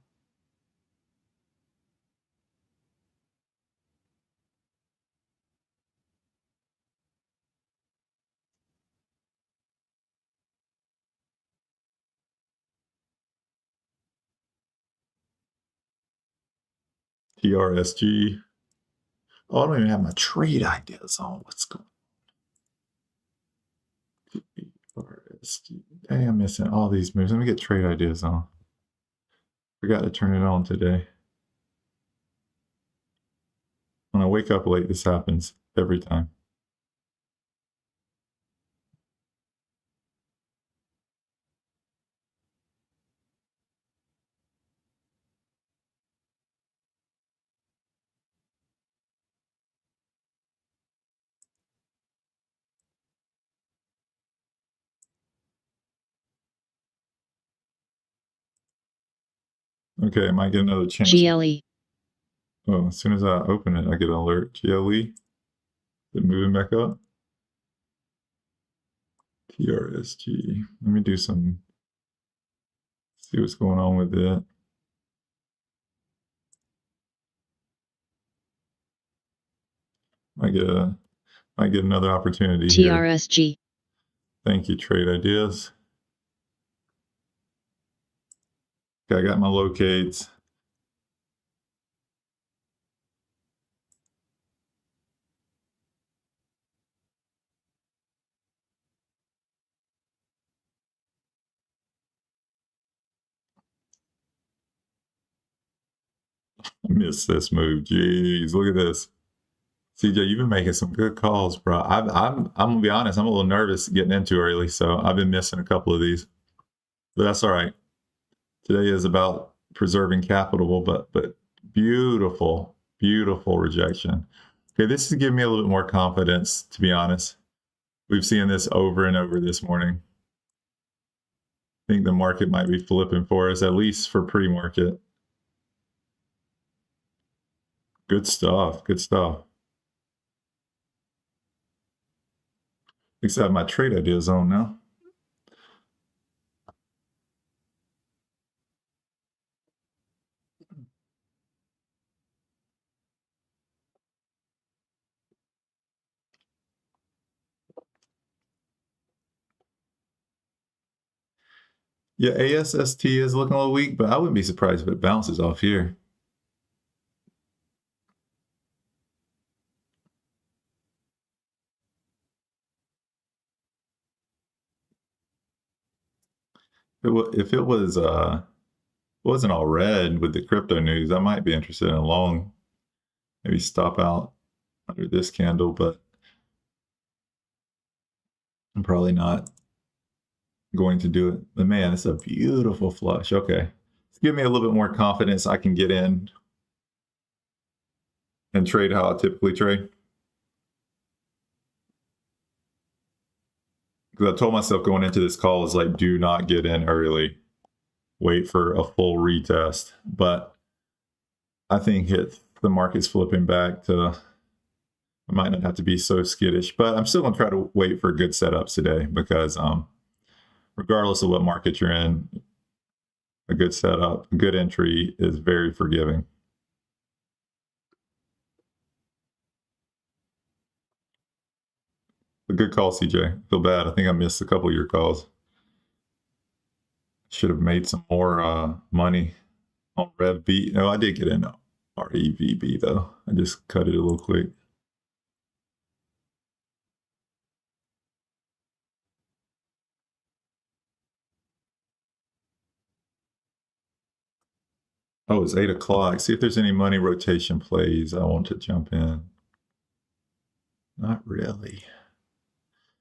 TRSG. Oh, I don't even have my trade ideas on. What's going on? TRSG. Dang, I'm missing all these moves. Let me get trade ideas on. Forgot to turn it on today. When I wake up late, this happens every time. Okay, I might get another chance. GLE. Oh, as soon as I open it, I get an alert. GLE. Is it moving back up? TRSG. Let me do some, see what's going on with it. Might get another opportunity TRSG. Here. Thank you, Trade Ideas. Okay, I got my locates. I missed this move. Jeez, look at this. CJ, you've been making some good calls, bro. I'm gonna be honest, I'm a little nervous getting in too early, so I've been missing a couple of these. But that's all right. Today is about preserving capital, but beautiful, beautiful rejection. Okay, this is giving me a little bit more confidence, to be honest. We've seen this over and over this morning. I think the market might be flipping for us, at least for pre-market. Good stuff. Good stuff. At least I have my trade ideas on now. Yeah, ASST is looking a little weak, but I wouldn't be surprised if it bounces off here. If it wasn't all red with the crypto news, I might be interested in a long, maybe stop out under this candle, but I'm probably not going to do it. But man, it's a beautiful flush. Okay. Give me a little bit more confidence I can get in and trade how I typically trade. Because I told myself going into this call is like, do not get in early. Wait for a full retest. But I think the market's flipping back to, I might not have to be so skittish, but I'm still going to try to wait for good setups today because regardless of what market you're in, a good setup, a good entry is very forgiving. A good call, CJ. I feel bad. I think I missed a couple of your calls. Should have made some more money on RevB. No, I did get in REVB though. I just cut it a little quick. Oh, it's 8 o'clock. See if there's any money rotation plays I want to jump in. Not really.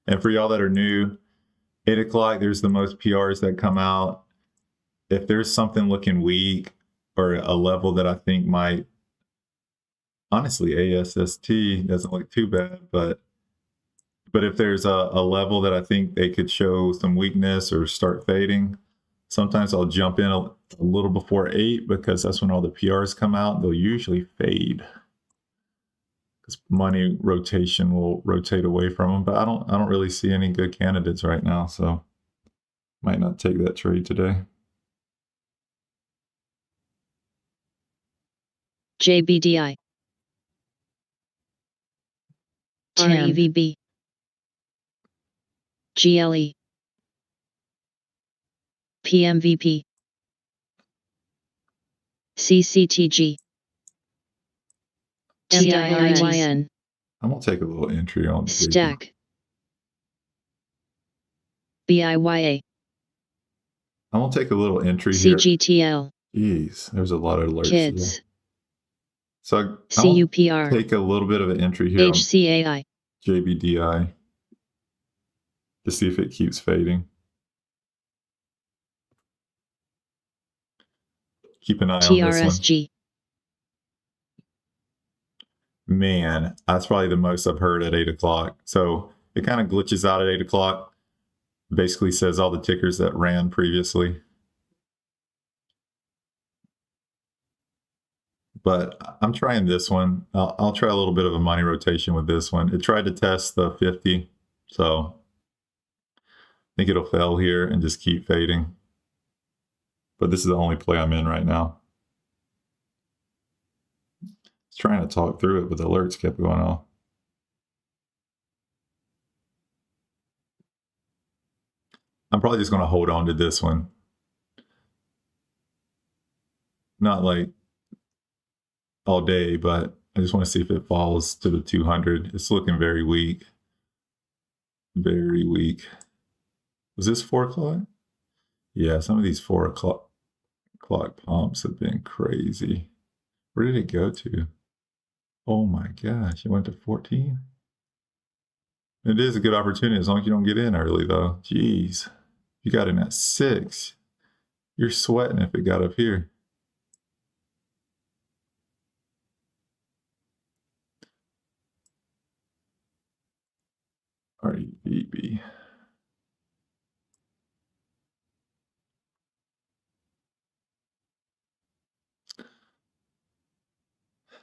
And for y'all that are new, 8 o'clock, there's the most PRs that come out. If there's something looking weak or a level that I think might, honestly, ASST doesn't look too bad, but if there's a level that I think they could show some weakness or start fading, sometimes I'll jump in a little before 8 because that's when all the PRs come out. They'll usually fade because money rotation will rotate away from them. But I don't really see any good candidates right now, so might not take that trade today. JBDI, REVB, GLE, PMVP, CCTG, TIYN, I'm gonna take a little entry on Stack, BIYA, I'm gonna take a little entry here. CGTL, Jeez, there's a lot of alerts. Kids, Here. So CUPR, take a little bit of an entry here HCAI, on JBDI to see if it keeps fading. Keep an eye on TRSG. this one. Man, that's probably the most I've heard at 8 o'clock. So it kind of glitches out at 8 o'clock. Basically says all the tickers that ran previously. But I'm trying this one. I'll try a little bit of a money rotation with this one. It tried to test the 50, so I think it'll fail here and just keep fading. But this is the only play I'm in right now. It's trying to talk through it, but the alerts kept going off. I'm probably just going to hold on to this one. Not like all day, but I just want to see if it falls to the 200. It's looking very weak. Very weak. Was this 4 o'clock? Yeah, some of these 4 o'clock pumps have been crazy. Where did it go to? Oh my gosh, it went to 14. It is a good opportunity as long as you don't get in early though. Jeez, you got in at 6. You're sweating if it got up here. REVB.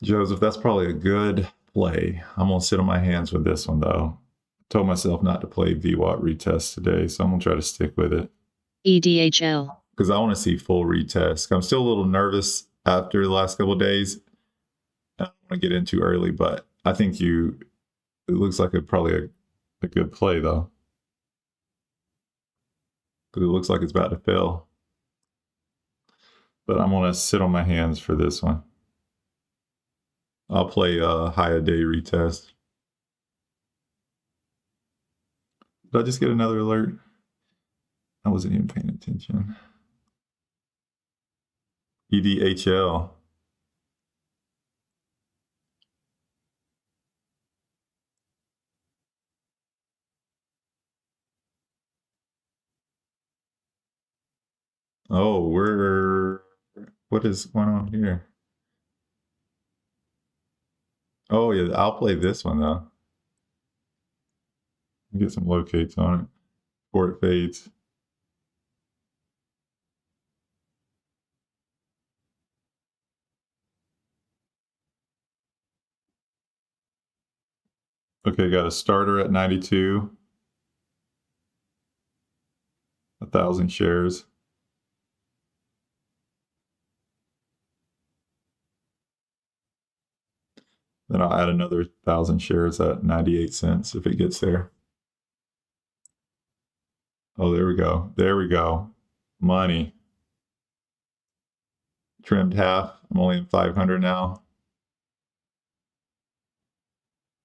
Joseph, that's probably a good play. I'm going to sit on my hands with this one, though. I told myself not to play VWAP retest today, so I'm going to try to stick with it. EDHL. Because I want to see full retest. I'm still a little nervous after the last couple of days. I don't want to get in too early, but I think it looks like probably a good play, though. Because it looks like it's about to fail. But I'm going to sit on my hands for this one. I'll play a high day retest. Did I just get another alert? I wasn't even paying attention. EDHL. Oh, what is going on here? Oh yeah, I'll play this one though. Get some locates on it before it fades. Okay, got a starter at 92. 1,000 shares. Then I'll add another 1,000 shares at 98 cents if it gets there. Oh, there we go. There we go. Money. Trimmed half. I'm only in 500 now.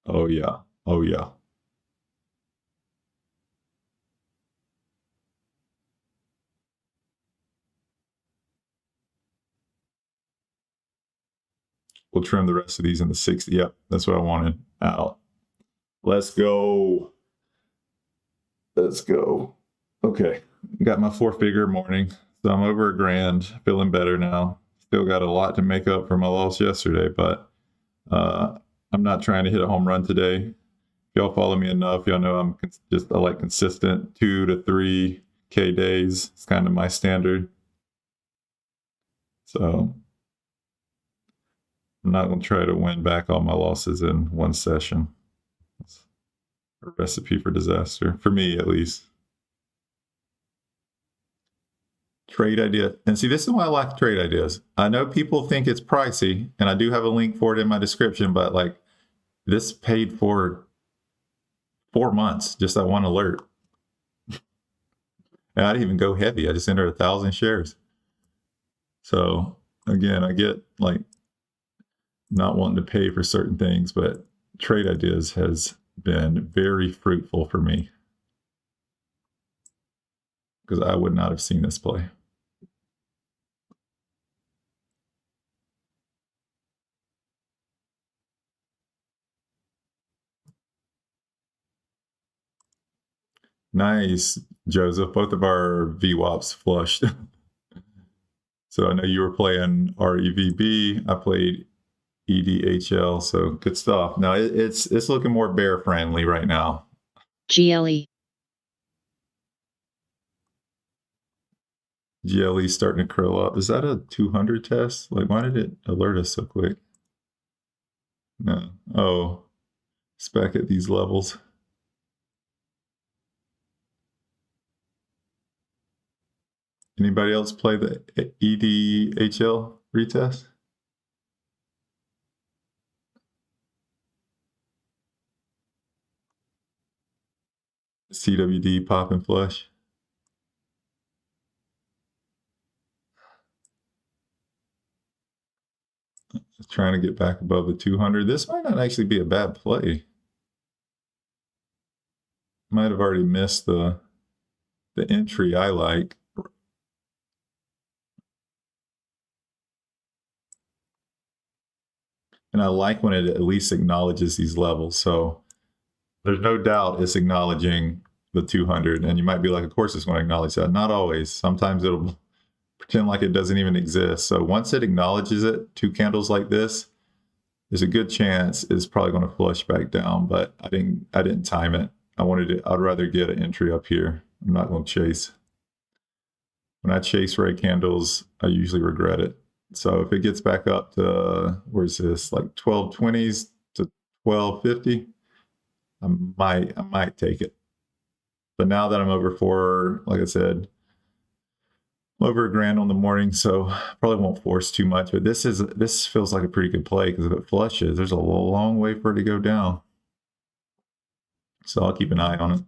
Oh yeah. Oh yeah. We'll trim the rest of these in the 60. Yep, that's what I wanted. Out. Let's go. Let's go. Okay, got my 4-figure morning. So I'm over $1,000, feeling better now. Still got a lot to make up for my loss yesterday, but I'm not trying to hit a home run today. If y'all follow me enough, y'all know I like consistent 2 to 3K days. It's kind of my standard. So I'm not going to try to win back all my losses in one session. It's a recipe for disaster, for me at least. Trade idea. And see, this is why I like trade ideas. I know people think it's pricey, and I do have a link for it in my description, but like this paid for 4 months, just that one alert. And I didn't even go heavy. I just entered 1,000 shares. So again, I get like not wanting to pay for certain things, but trade ideas has been very fruitful for me because I would not have seen this play. Nice, Joseph. Both of our VWAPs flushed. So I know you were playing REVB. I played EDHL. So good stuff. Now it's looking more bear friendly right now. GLE. GLE starting to curl up. Is that a 200 test? Like, why did it alert us so quick? No. Oh, it's back at these levels. Anybody else play the EDHL retest? CWD pop and flush. Trying to get back above the 200. This might not actually be a bad play. Might have already missed the entry I like. And I like when it at least acknowledges these levels. So there's no doubt it's acknowledging the 200. And you might be like, of course it's going to acknowledge that. Not always. Sometimes it'll pretend like it doesn't even exist. So once it acknowledges it, 2 candles like this, there's a good chance it's probably going to flush back down, but I didn't time it. I'd rather get an entry up here. I'm not going to chase. When I chase red candles, I usually regret it So if it gets back up to, where's this, like 1220s to 1250, I might take it. But now that I'm over four, like I said, over $1,000 on the morning, so probably won't force too much. But this feels like a pretty good play because if it flushes, there's a long way for it to go down. So I'll keep an eye on it.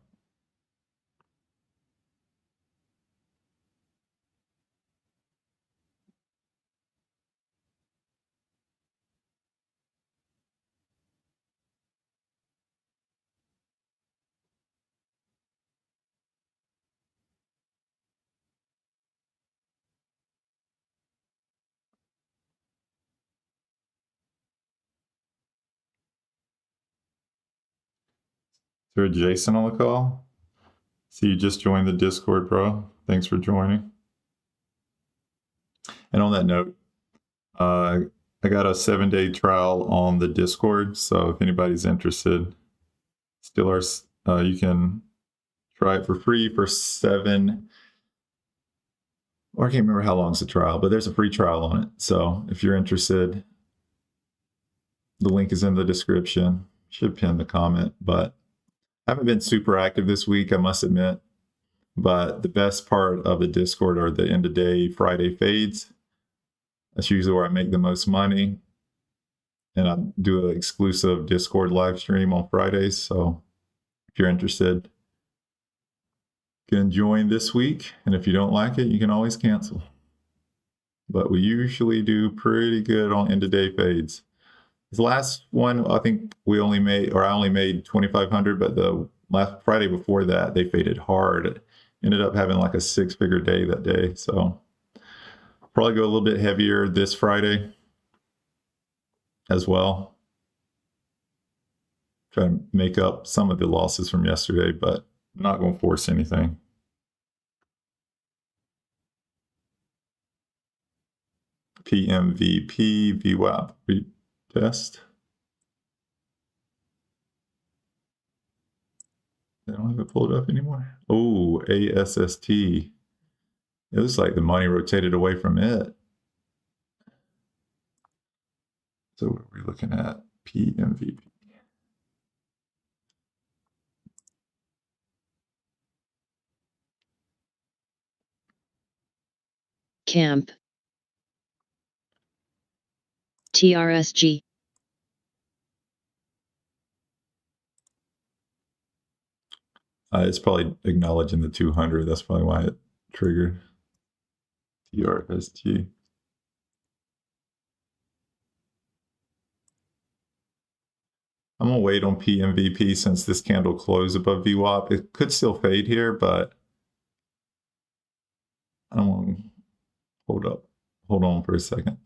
Is there a Jason on the call? See, you just joined the Discord, bro. Thanks for joining. And on that note, I got a 7-day trial on the Discord. So if anybody's interested, still are, you can try it for free for 7. Or I can't remember how long it's a trial, but there's a free trial on it. So if you're interested, the link is in the description. Should pin the comment, but I haven't been super active this week, I must admit. But the best part of the Discord are the end of day Friday fades. That's usually where I make the most money. And I do an exclusive Discord live stream on Fridays. So if you're interested, you can join this week. And if you don't like it, you can always cancel. But we usually do pretty good on end of day fades. This last one, I think I only made 2,500, but the last Friday before that, they faded hard. Ended up having like a 6-figure day that day. So probably go a little bit heavier this Friday as well. Try to make up some of the losses from yesterday, but I'm not going to force anything. PMVP, VWAP, retest. They don't have it pulled up anymore. Oh, ASST. It looks like the money rotated away from it. So what are we looking at? PMVP. Camp. TRSG. It's probably acknowledging the 200. That's probably why it triggered. TRSG. I'm going to wait on PMVP since this candle closed above VWAP. It could still fade here, but I don't want to hold on for a second.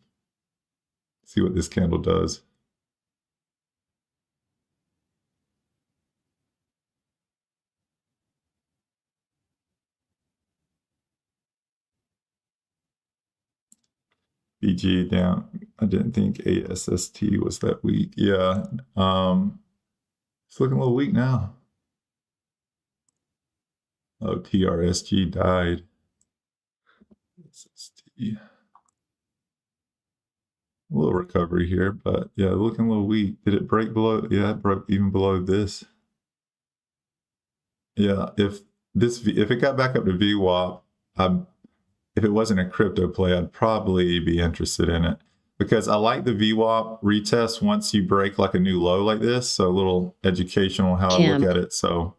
See what this candle does. BG down. I didn't think ASST was that weak. Yeah. It's looking a little weak now. Oh, TRSG died. SST. A little recovery here, but yeah, looking a little weak. Did it break below? Yeah, it broke even below this. Yeah, if it got back up to VWAP, if it wasn't a crypto play, I'd probably be interested in it because I like the VWAP retest once you break like a new low like this. So a little educational how I look at it. So,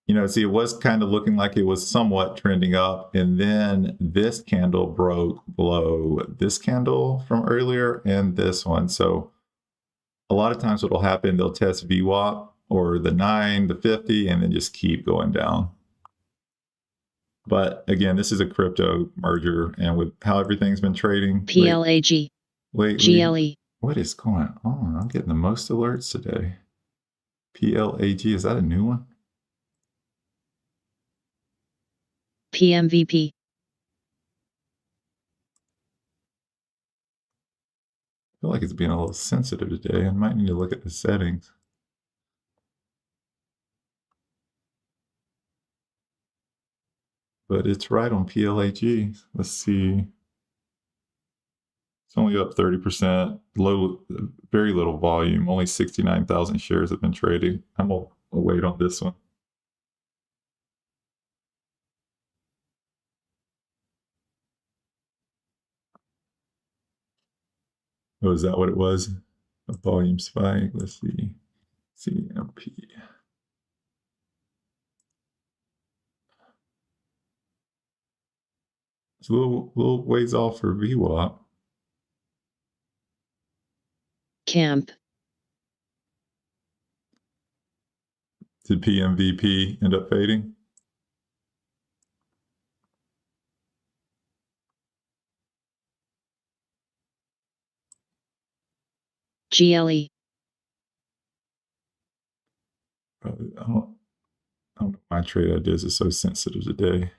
you know, see, it was kind of looking like it was somewhat trending up, and then this candle broke below this candle from earlier and this one. So a lot of times what will happen, they'll test VWAP or the 9, the 50, and then just keep going down. But again, this is a crypto merger, and with how everything's been trading PLAG. lately, GLE. what is going on? I'm getting the most alerts today. PLAG, is that a new one? PMVP. I feel like it's being a little sensitive today. I might need to look at the settings. But it's right on PLAG. Let's see. It's only up 30%. Low, very little volume. Only 69,000 shares have been traded. I'm gonna wait on this one. Oh, is that what it was? A volume spike. Let's see. CMP. It's a little ways off for VWAP. Camp. Did PMVP end up fading? GLE. Probably, I don't know. My trade ideas are so sensitive today.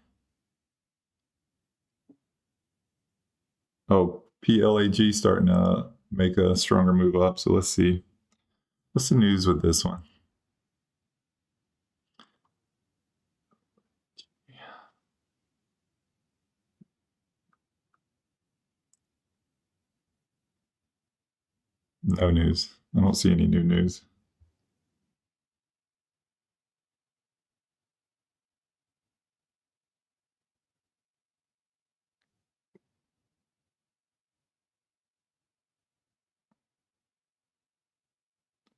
Oh, PLAG starting to make a stronger move up. So let's see. What's the news with this one? No news. I don't see any new news.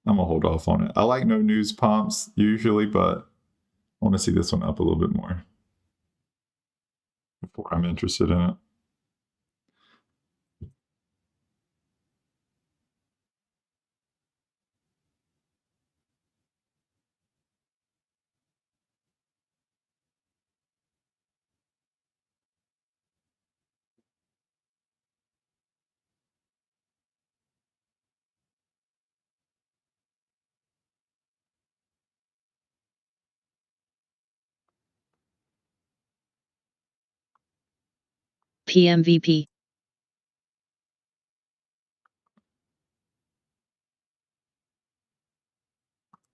I'm gonna hold off on it. I like no news pumps usually, but I want to see this one up a little bit more before I'm interested in it. PMVP.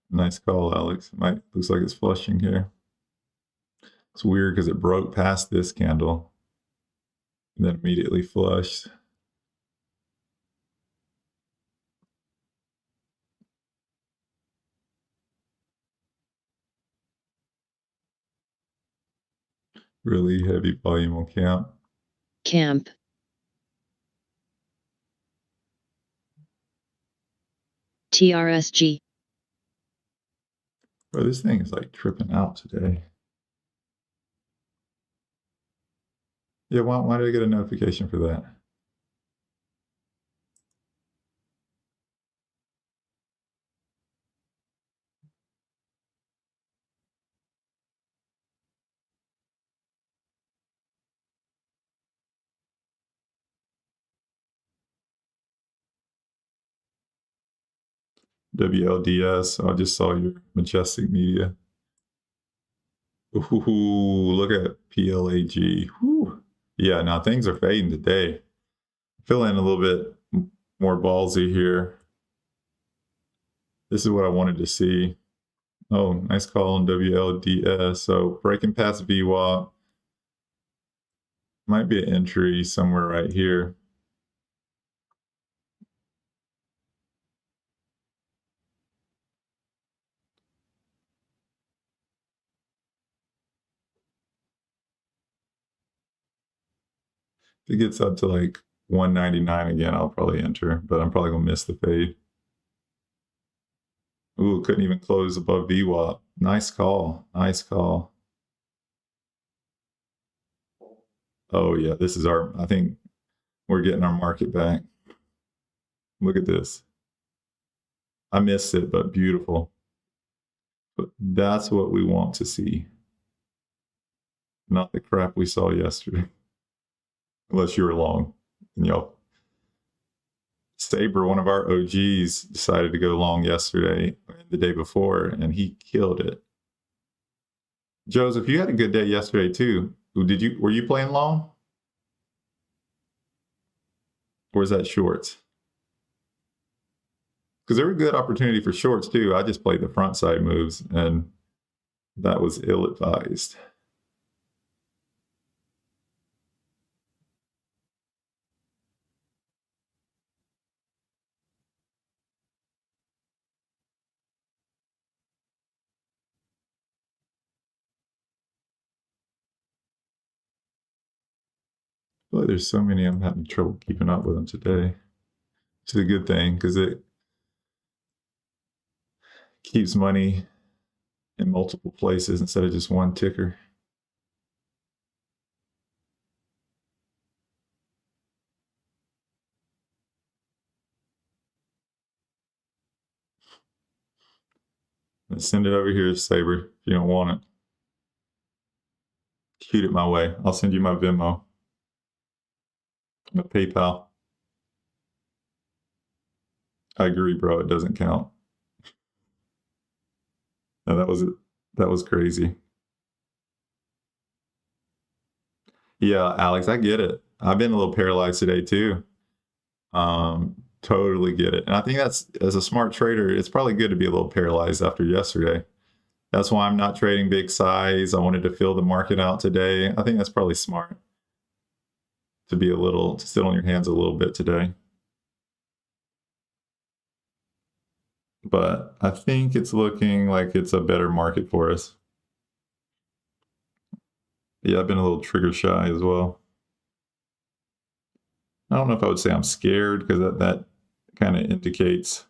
Nice call, Alex. Looks like it's flushing here. It's weird because it broke past this candle and then immediately flushed. Really heavy volume on camp. Camp. TRSG. Bro, this thing is like tripping out today. Yeah, why did I get a notification for that? WLDS. I just saw your majestic media. Ooh, look at PLAG. Whew. Yeah, now things are fading today. Feeling a little bit more ballsy here. This is what I wanted to see. Oh, nice call on WLDS. So breaking past VWAP. Might be an entry somewhere right here. If it gets up to like 199 again, I'll probably enter, but I'm probably gonna miss the fade. Ooh, couldn't even close above VWAP. Nice call. Nice call. Oh yeah, this is I think we're getting our market back. Look at this. I missed it, but beautiful. But that's what we want to see. Not the crap we saw yesterday. Unless you were long. And y'all, Saber, one of our OGs, decided to go long yesterday, the day before, and he killed it. Joseph, you had a good day yesterday too. Were you playing long? Or is that shorts? Because there were good opportunity for shorts too. I just played the front side moves, and that was ill-advised. Boy, there's so many I'm having trouble keeping up with them today. Which is a good thing because it keeps money in multiple places instead of just one ticker. Let's send it over here, Saber, if you don't want it. Shoot it my way. I'll send you my Venmo. My PayPal. I agree, bro. It doesn't count. No, that was crazy. Yeah, Alex, I get it. I've been a little paralyzed today too. Totally get it. And I think that's, as a smart trader, it's probably good to be a little paralyzed after yesterday. That's why I'm not trading big size. I wanted to fill the market out today. I think that's probably smart to be to sit on your hands a little bit today. But I think it's looking like it's a better market for us. Yeah, I've been a little trigger shy as well. I don't know if I would say I'm scared because that kind of indicates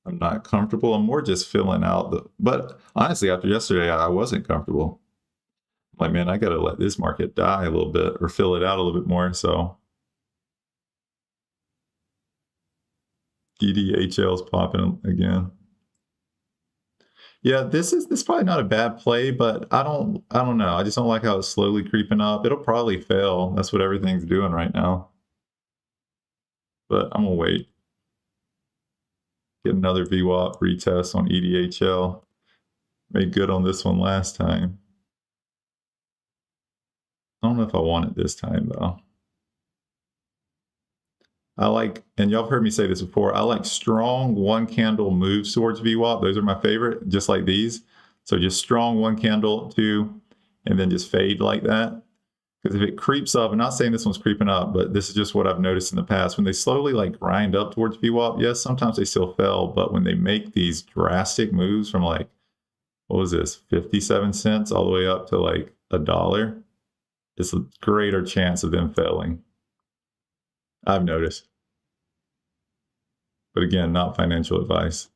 I'm not comfortable. I'm more just filling out but honestly, after yesterday, I wasn't comfortable. I'm like, man, I got to let this market die a little bit or fill it out a little bit more. So DDHL's popping again. Yeah, this is probably not a bad play, but I don't know. I just don't like how it's slowly creeping up. It'll probably fail. That's what everything's doing right now. But I'm gonna wait. Get another VWAP retest on EDHL. Made good on this one last time. I don't know if I want it this time though. I like, and y'all have heard me say this before, I like strong one candle moves towards VWAP. Those are my favorite, just like these. So just strong one candle, two, and then just fade like that. Because if it creeps up, I'm not saying this one's creeping up, but this is just what I've noticed in the past. When they slowly like grind up towards VWAP, yes, sometimes they still fell, but when they make these drastic moves from like, what was this, 57 cents all the way up to like $1, it's a greater chance of them failing. I've noticed. But again, not financial advice.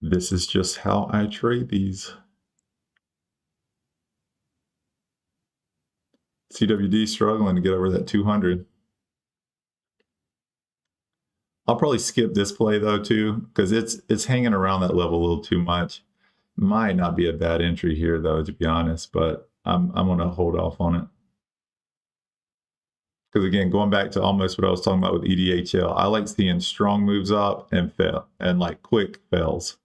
This is just how I trade these. CWD struggling to get over that 200. I'll probably skip this play though too, because it's hanging around that level a little too much. Might not be a bad entry here though, to be honest, but I'm gonna hold off on it. Because again, going back to almost what I was talking about with EDHL, I like seeing strong moves up and fail and like quick fails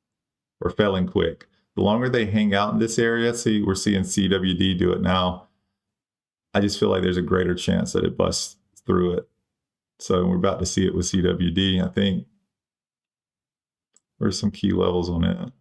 or failing quick. The longer they hang out in this area, see, we're seeing CWD do it now. I just feel like there's a greater chance that it busts through it. So we're about to see it with CWD, I think. There's some key levels on it.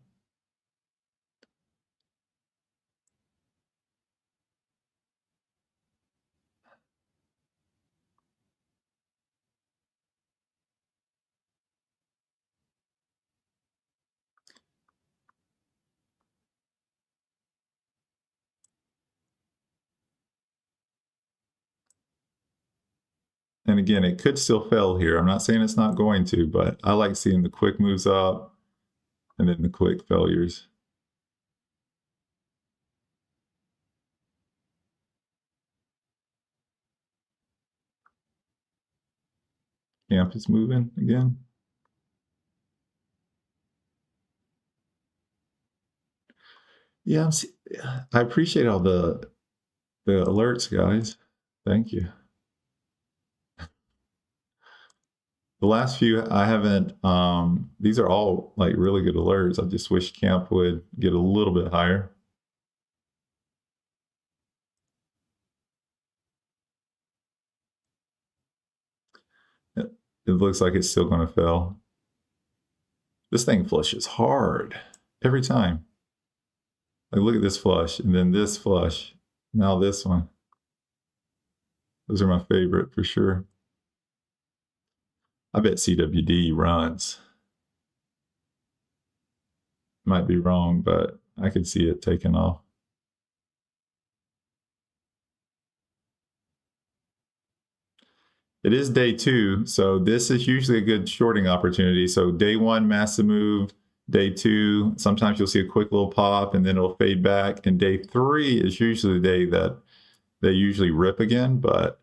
And again, it could still fail here. I'm not saying it's not going to, but I like seeing the quick moves up and then the quick failures. Camp is moving again. Yeah, I appreciate all the alerts, guys. Thank you. The last few I haven't, these are all like really good alerts. I just wish camp would get a little bit higher. It looks like it's still going to fail. This thing flushes hard every time. Like, look at this flush, and then this flush. Now this one. Those are my favorite for sure. I bet CWD runs. Might be wrong, but I could see it taking off. It is day 2, so this is usually a good shorting opportunity. So day 1, massive move. Day 2, sometimes you'll see a quick little pop and then it'll fade back. And day 3 is usually the day that they usually rip again, but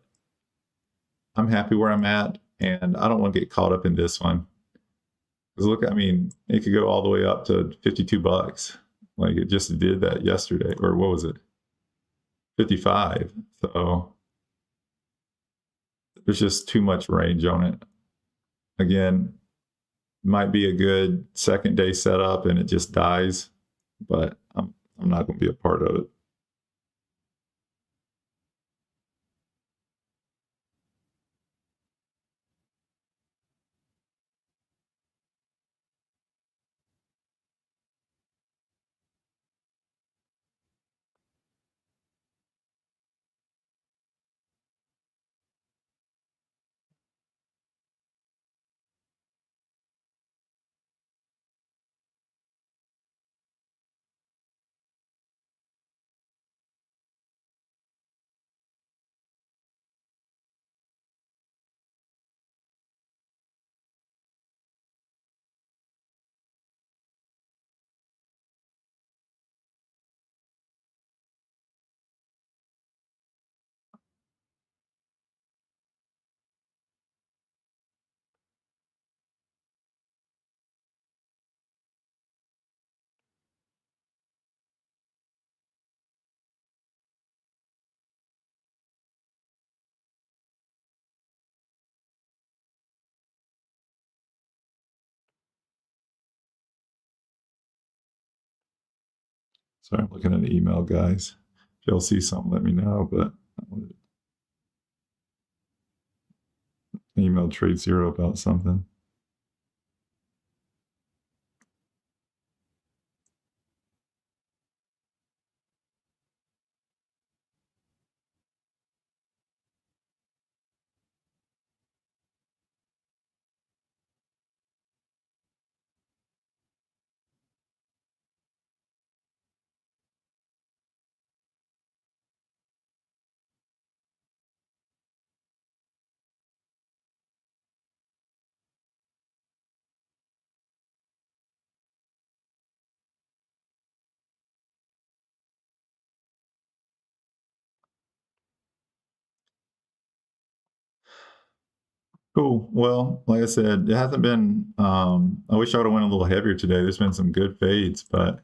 I'm happy where I'm at and I don't want to get caught up in this one. Because look, I mean, it could go all the way up to 52 bucks. Like it just did that yesterday, or what was it? 55. So there's just too much range on it. Again, might be a good second day setup and it just dies, but I'm not going to be a part of it. Sorry, I'm looking at an email, guys. If y'all see something, let me know. But I emailed TradeZero about something. Cool. Well, like I said, it hasn't been. I wish I would have went a little heavier today. There's been some good fades, but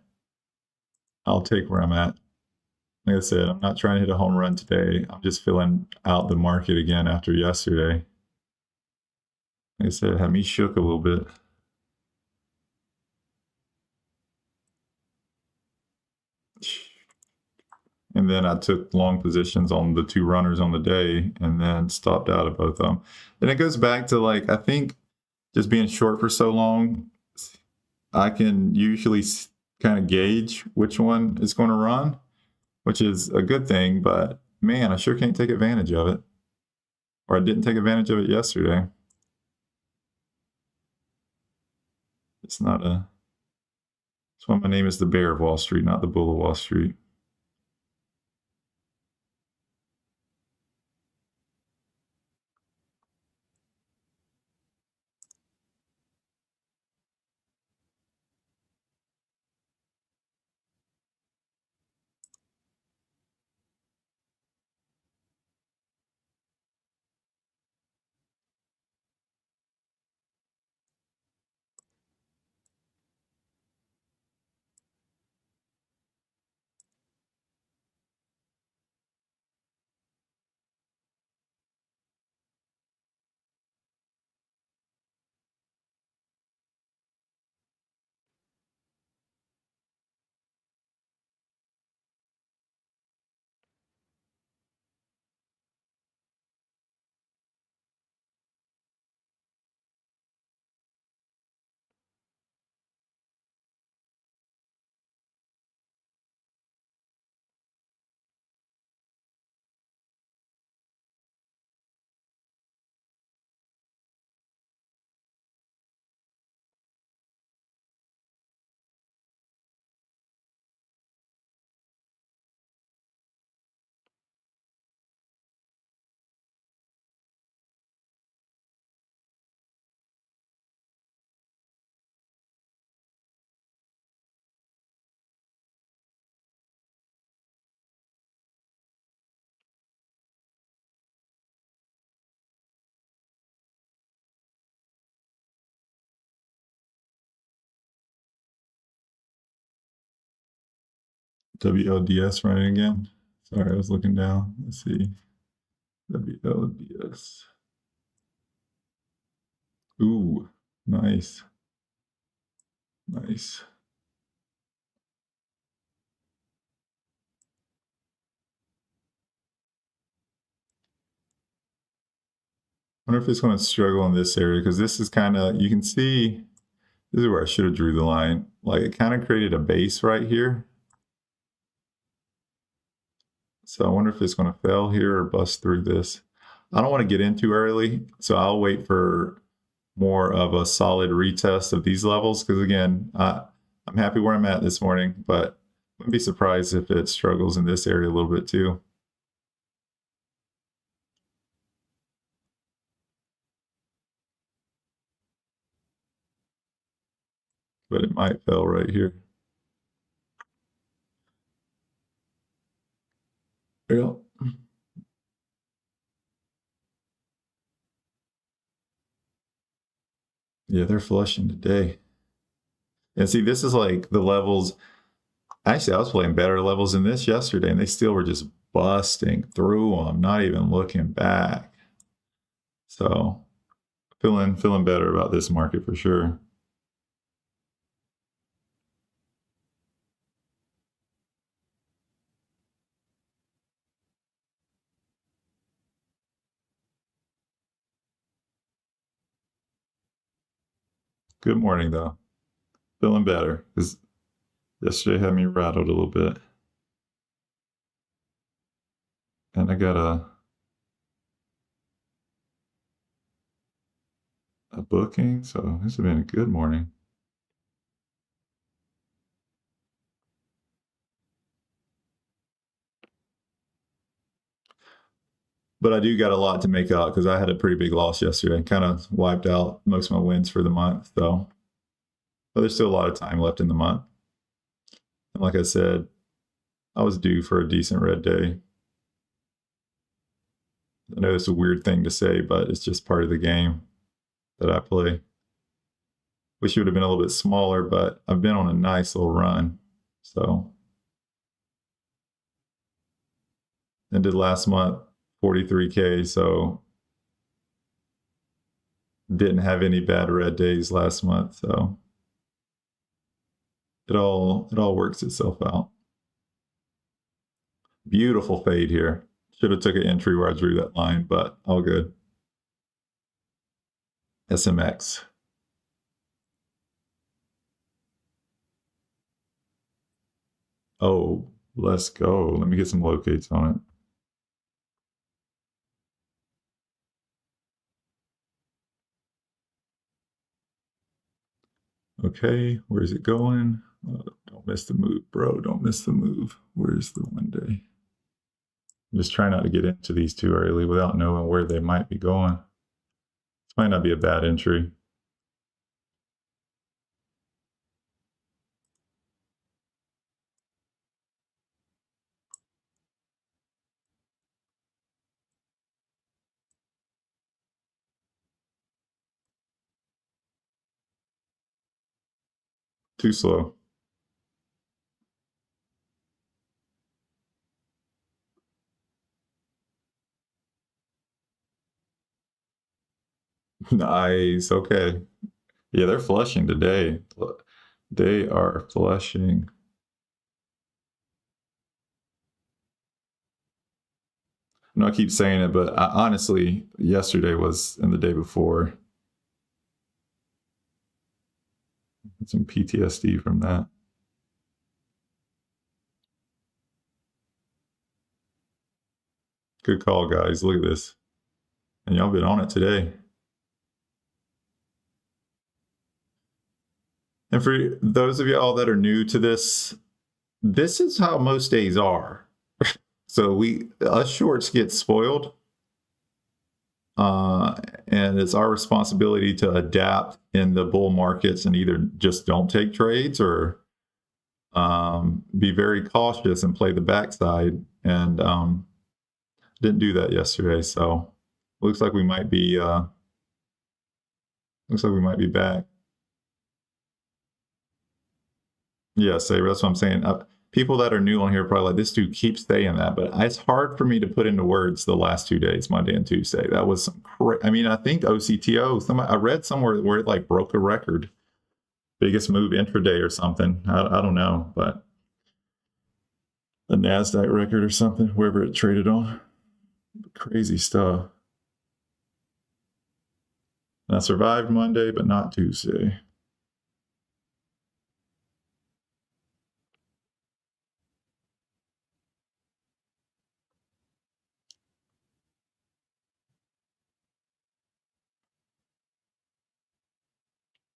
I'll take where I'm at. Like I said, I'm not trying to hit a home run today. I'm just filling out the market again after yesterday. Like I said, it had me shook a little bit. And then I took long positions on the 2 runners on the day and then stopped out of both of them. And it goes back to, like, I think just being short for so long, I can usually kind of gauge which one is going to run, which is a good thing. But man, I sure can't take advantage of it. Or I didn't take advantage of it yesterday. It's not a. That's why my name is the Bear of Wall Street, not the Bull of Wall Street. WLDS running again. Sorry, I was looking down. Let's see. WLDS. Ooh, nice. Nice. I wonder if it's going to struggle in this area because this is kind of, you can see, this is where I should have drew the line. Like it kind of created a base right here. So I wonder if it's going to fail here or bust through this. I don't want to get in too early, so I'll wait for more of a solid retest of these levels because again, I'm happy where I'm at this morning, but I wouldn't be surprised if it struggles in this area a little bit too. But it might fail right here. Yeah. Yeah, they're flushing today. And see, this is like the levels. Actually, I was playing better levels than this yesterday, and they still were just busting through them, not even looking back. So feeling better about this market for sure. Good morning, though. Feeling better because yesterday had me rattled a little bit. And I got a booking, so this has been a good morning. But I do got a lot to make up because I had a pretty big loss yesterday. Kind of wiped out most of my wins for the month, though. But there's still a lot of time left in the month. And like I said, I was due for a decent red day. I know it's a weird thing to say, but it's just part of the game that I play. Wish it would have been a little bit smaller, but I've been on a nice little run. So ended last month 43K, so didn't have any bad red days last month, so it all works itself out. Beautiful fade here. Should have took an entry where I drew that line, but all good. SMX. Oh, let's go. Let me get some locates on it. Okay, where's it going? Don't miss the move, bro. Don't miss the move. Where's the 1 day? I'm just trying not to get into these too early without knowing where they might be going. This might not be a bad entry. Too slow. Nice. Okay. Yeah, they're flushing today. They are flushing. I know I keep saying it, but honestly, yesterday was and the day before. Some PTSD from that. Good call, guys. Look at this. And y'all been on it today. And for those of y'all that are new to this, this is how most days are. So us shorts get spoiled. And it's our responsibility to adapt in the bull markets and either just don't take trades or be very cautious and play the backside. And didn't do that yesterday, so looks like we might be back. Yeah, Saber, that's what I'm saying. people that are new on here are probably like, this dude keeps saying that, but it's hard for me to put into words the last 2 days, Monday and Tuesday. That was some I mean, I think OCTO, I read somewhere where it like broke a record. Biggest move intraday or something. I don't know, but the NASDAQ record or something, wherever it traded on. Crazy stuff. And I survived Monday, but not Tuesday.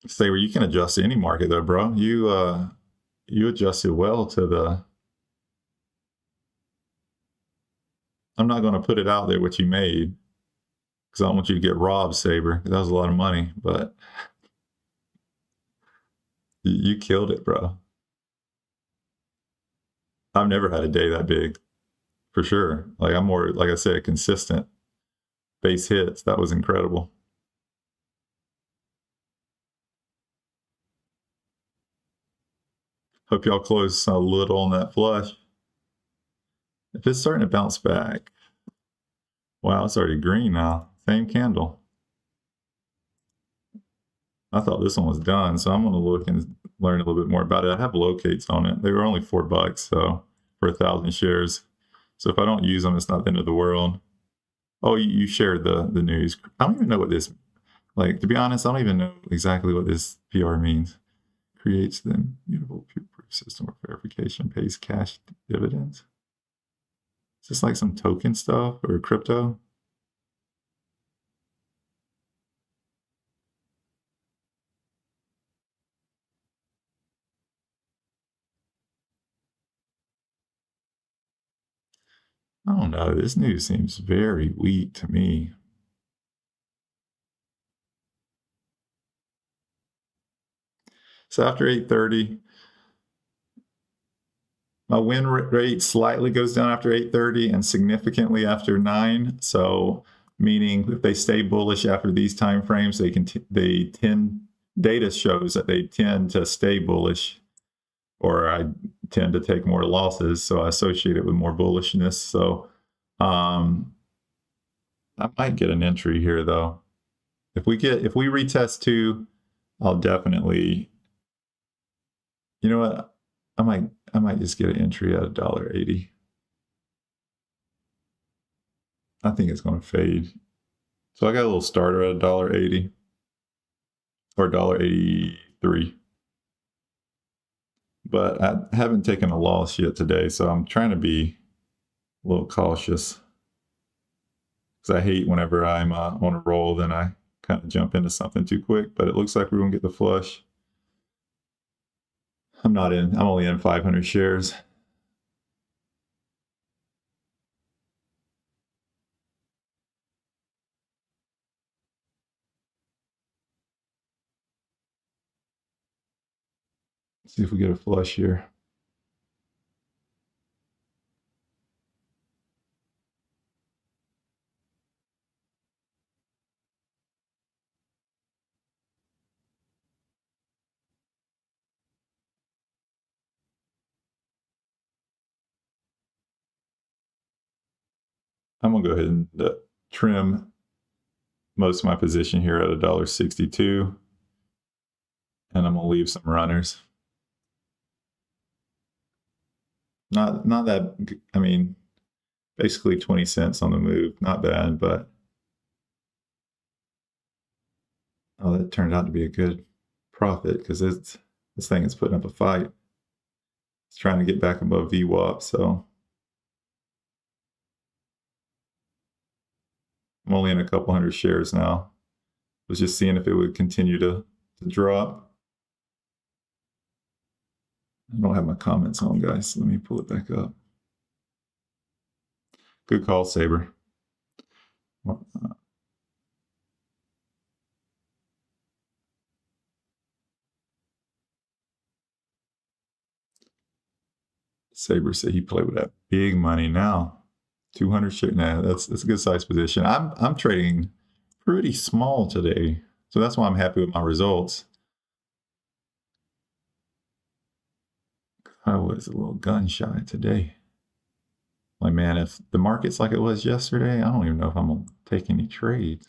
Say, well, you can adjust to any market though, bro. You adjusted well to the. I'm not going to put it out there what you made because I don't want you to get robbed, Saber. That was a lot of money, but you killed it, bro. I've never had a day that big, for sure. Like I'm more, like I said, consistent base hits. That was incredible. Hope y'all close a little on that flush. If it's starting to bounce back, wow, it's already green now. Same candle. I thought this one was done, so I'm going to look and learn a little bit more about it. I have locates on it. They were only $4, so for 1,000 shares. So if I don't use them, it's not the end of the world. Oh, you shared the news. I don't even know what this, like, to be honest, I don't even know exactly what this PR means. Creates the immutable proof system of verification, pays cash dividends. Is this like some token stuff or crypto? I don't know. This news seems very weak to me. So after 8:30, my win rate slightly goes down after 8:30 and significantly after 9. So meaning if they stay bullish after these time frames, data shows that they tend to stay bullish, or I tend to take more losses. So I associate it with more bullishness. So I might get an entry here though. If we retest 2, I'll definitely, you know what? I might just get an entry at $1.80. I think it's going to fade. So I got a little starter at $1.80 or $1.83. But I haven't taken a loss yet today, so I'm trying to be a little cautious. Because I hate whenever I'm on a roll, then I kind of jump into something too quick. But it looks like we're going to get the flush. I'm only in 500 shares. Let's see if we get a flush here. I'm going to go ahead and trim most of my position here at $1.62. And I'm going to leave some runners. Not that, I mean, basically 20 cents on the move. Not bad, but oh, that turned out to be a good profit because this thing is putting up a fight. It's trying to get back above VWAP, so I'm only in a couple hundred shares now. Was just seeing if it would continue to drop. I don't have my comments on, guys. Let me pull it back up. Good call, Saber. Saber said he played with that big money now. 200 shares. Nah, that's a good size position. I'm trading pretty small today, so that's why I'm happy with my results. I was a little gun shy today. Like, man, if the market's like it was yesterday, I don't even know if I'm gonna take any trades.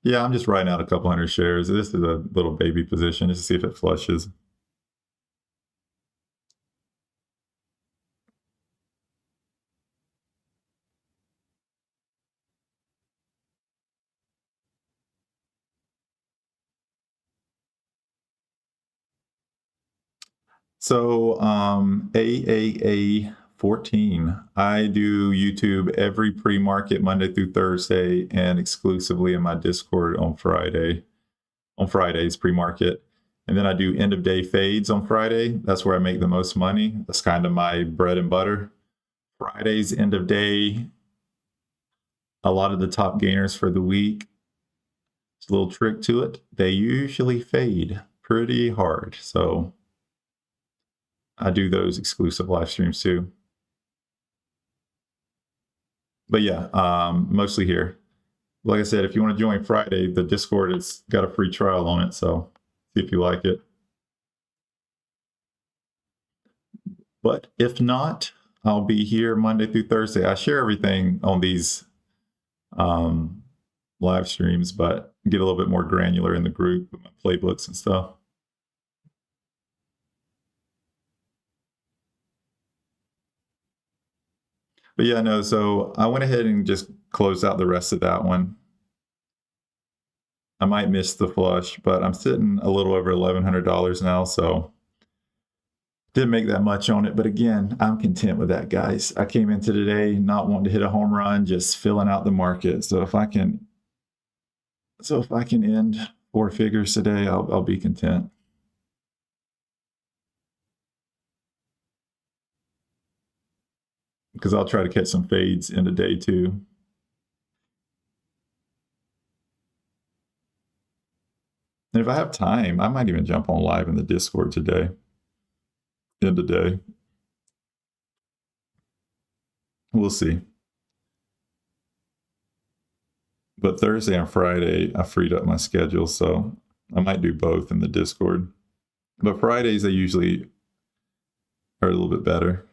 Yeah, I'm just writing out a couple hundred shares. This is a little baby position just to see if it flushes. So AAA 14. I do YouTube every pre-market Monday through Thursday and exclusively in my Discord on Friday. On Fridays, pre-market. And then I do end of day fades on Friday. That's where I make the most money. That's kind of my bread and butter. Fridays, end of day, a lot of the top gainers for the week. It's a little trick to it. They usually fade pretty hard. So I do those exclusive live streams too. But yeah, mostly here. Like I said, if you want to join Friday, the Discord has got a free trial on it. So see if you like it. But if not, I'll be here Monday through Thursday. I share everything on these live streams, but get a little bit more granular in the group with my playbooks and stuff. But yeah, no, so I went ahead and just closed out the rest of that one. I might miss the flush, but I'm sitting a little over $1,100 now, so didn't make that much on it. But again, I'm content with that, guys. I came into today not wanting to hit a home run, just filling out the market. So if I can end 4 figures today, I'll be content. Because I'll try to catch some fades in the day too. And if I have time, I might even jump on live in the Discord today. End of day. We'll see. But Thursday and Friday, I freed up my schedule, so I might do both in the Discord. But Fridays, they usually are a little bit better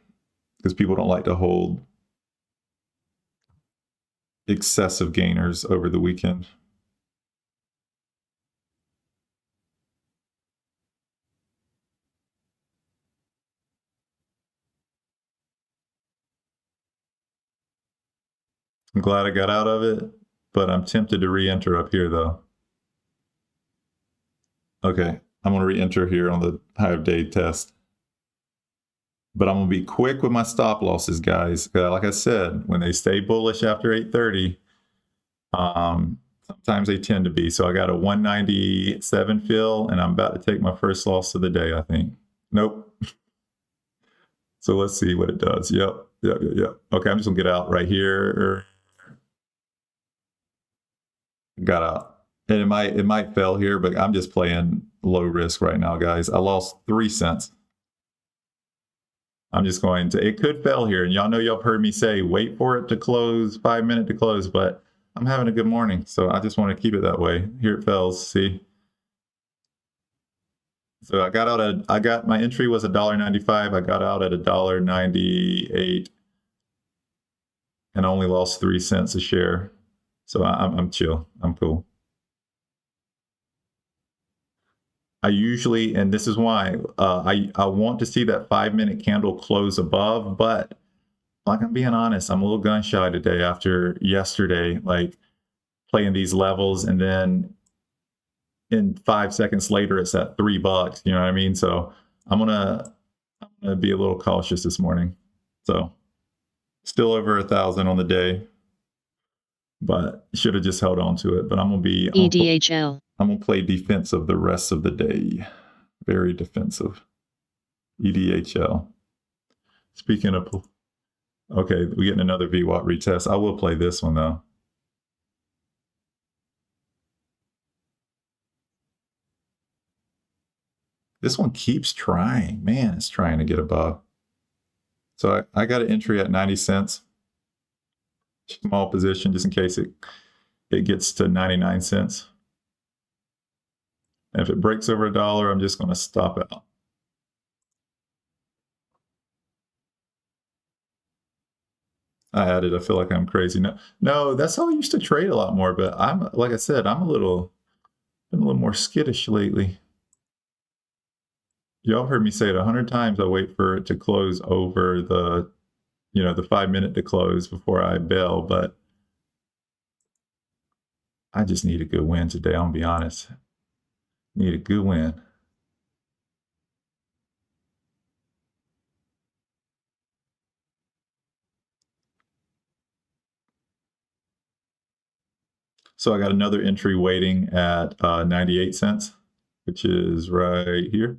because people don't like to hold excessive gainers over the weekend. I'm glad I got out of it, but I'm tempted to re-enter up here though. Okay, I'm gonna re-enter here on the high of day test. But I'm gonna be quick with my stop losses, guys. Like I said, when they stay bullish after 8:30, sometimes they tend to be. So I got a 197 fill, and I'm about to take my first loss of the day, I think. Nope. So let's see what it does. Yep. Okay, I'm just gonna get out right here. Got out. And it might fail here, but I'm just playing low risk right now, guys. I lost 3 cents. I'm just going to, it could fail here. And y'all know y'all heard me say, wait for it to close, 5 minutes to close, but I'm having a good morning. So I just want to keep it that way. Here it fails, see? So I got out my entry was $1.95. I got out at $1.98 and I only lost 3 cents a share. So I'm chill, I'm cool. I usually, and this is why, I want to see that 5 minute candle close above, but like I'm being honest, I'm a little gun shy today after yesterday, like playing these levels and then in 5 seconds later, it's at $3, you know what I mean? So I'm gonna be a little cautious this morning. So still over 1,000 on the day, but should have just held on to it, but I'm gonna be EDHL. I'm going to play defensive the rest of the day. Very defensive. EDHL. Speaking of, okay, we're getting another VWAP retest. I will play this one though. This one keeps trying. Man, it's trying to get above. So I got an entry at 90 cents. Small position just in case it gets to 99 cents. And if it breaks over $1, I'm just going to stop out. I added, I feel like I'm crazy. No, that's how I used to trade a lot more, but like I said, been a little more skittish lately. Y'all heard me say it 100 times. I wait for it to close over the, the 5 minute to close before I bail, but I just need a good win today. I'll be honest. Need a good win. So I got another entry waiting at 98 cents, which is right here.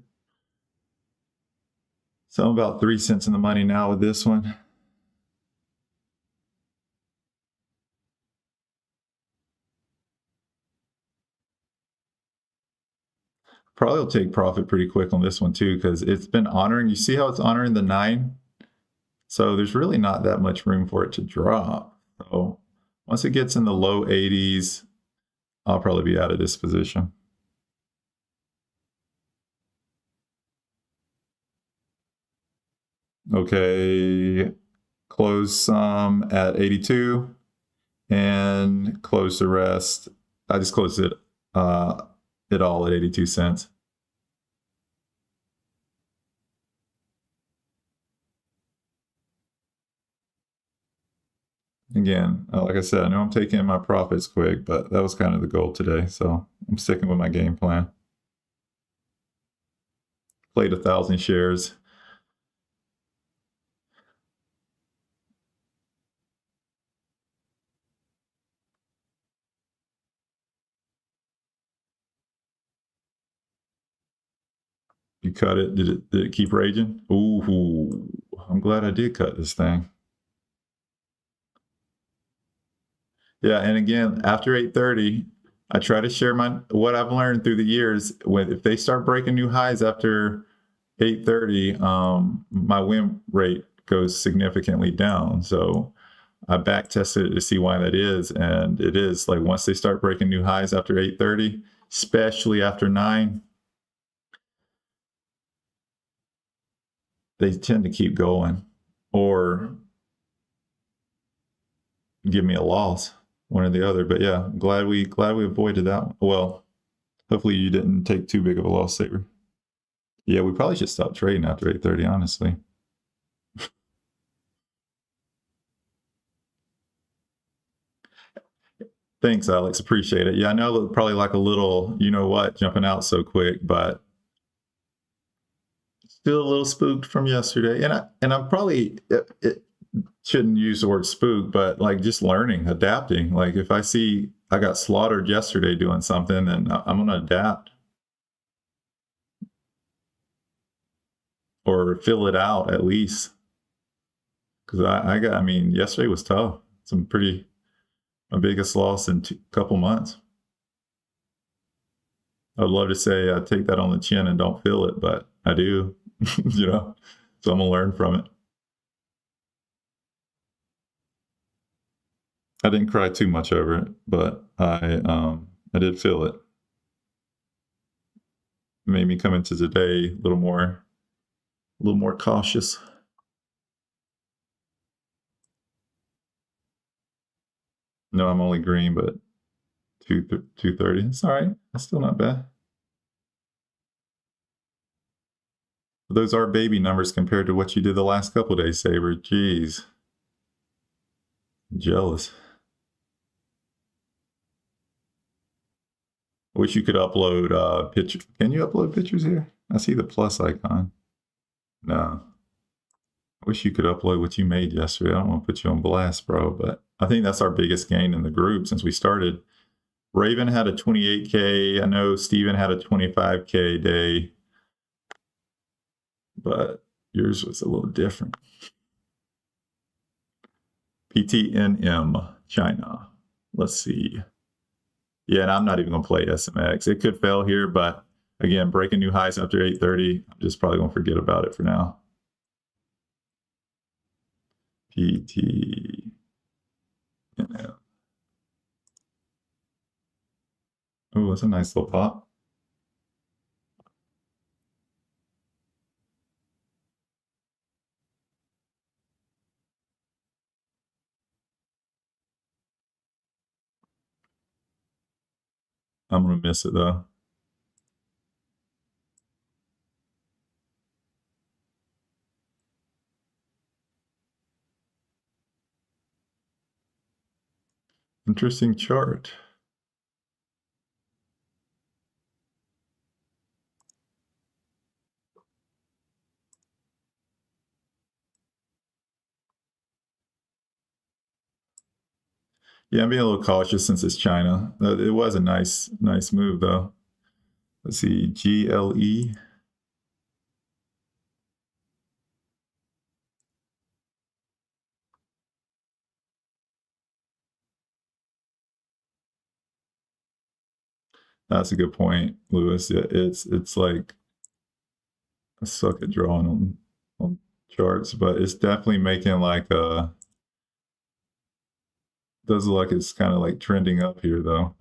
So I'm about 3 cents in the money now with this one. Probably will take profit pretty quick on this one too, because it's been honoring. You see how it's honoring the 9? So there's really not that much room for it to drop. So once it gets in the low 80s, I'll probably be out of this position. Okay, close some at 82 and close the rest. I just closed it all at 82 cents. Again, like I said, I know I'm taking my profits quick, but that was kind of the goal today. So I'm sticking with my game plan. Played 1,000 shares. You cut it. Did it keep raging? Ooh, I'm glad I did cut this thing. Yeah, and again, after 8:30, I try to share what I've learned through the years. If they start breaking new highs after 8:30, my win rate goes significantly down. So I back tested it to see why that is, and it is like once they start breaking new highs after 8:30, especially after 9, they tend to keep going or give me a loss, one or the other. But yeah, glad we avoided that one. Well, hopefully you didn't take too big of a loss, Saber. Yeah, we probably should stop trading after 8:30, honestly. Thanks, Alex. Appreciate it. Yeah, I know probably like a little, you know what, jumping out so quick, but still a little spooked from yesterday. And I'm probably it shouldn't use the word spook, but like just learning, adapting. Like if I see I got slaughtered yesterday doing something, then I'm gonna adapt or fill it out at least. Because I mean, yesterday was tough. My biggest loss in a couple months. I'd love to say I take that on the chin and don't feel it, but I do, so I'm gonna learn from it. I didn't cry too much over it, but I did feel it. It made me come into today a little more cautious. No, I'm only green, but 230. It's all right. That's still not bad. Those are baby numbers compared to what you did the last couple of days, Saber. Jeez. Jealous. Wish you could upload pictures. Can you upload pictures here? I see the plus icon. No. I wish you could upload what you made yesterday. I don't want to put you on blast, bro, but I think that's our biggest gain in the group since we started. Raven had a 28K. I know Steven had a 25K day, but yours was a little different. PTNM, China. Let's see. Yeah, and I'm not even going to play SMX. It could fail here, but again, breaking new highs after 8:30. I'm just probably going to forget about it for now. PTNM. Oh, that's a nice little pop. I'm going to miss it though. Interesting chart. Yeah, I'm being a little cautious since it's China. It was a nice move though. Let's see, GLE. That's a good point, Lewis. Yeah, it's like I suck at drawing on charts, but it's definitely making like a does look like it's kind of like trending up here though.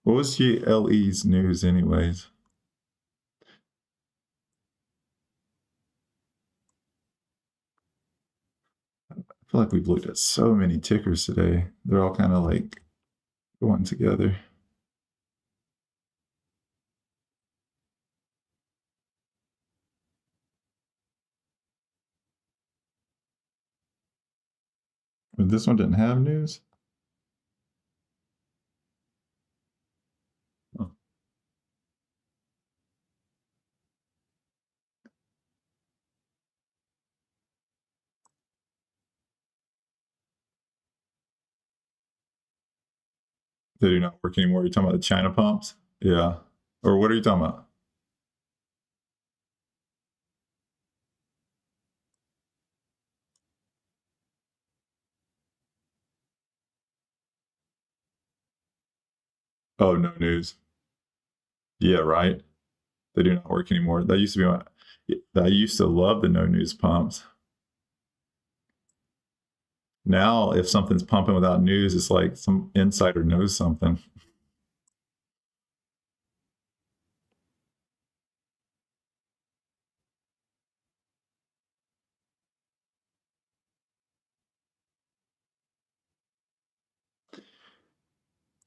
What was GLE's news anyways? I feel like we've looked at so many tickers today. They're all kind of like going together. But this one didn't have news? Oh. They do not work anymore. You're talking about the China pumps? Yeah. Or what are you talking about? Oh, no news. Yeah, right. They do not work anymore. That used to be I used to love the no news pumps. Now, if something's pumping without news, it's like some insider knows something.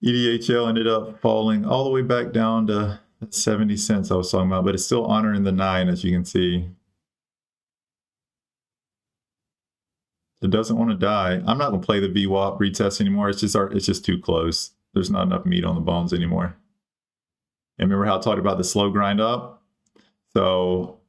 EDHL ended up falling all the way back down to 70 cents I was talking about, but it's still honoring the 9, as you can see. It doesn't want to die. I'm not going to play the VWAP retest anymore. It's just too close. There's not enough meat on the bones anymore. And remember how I talked about the slow grind up? So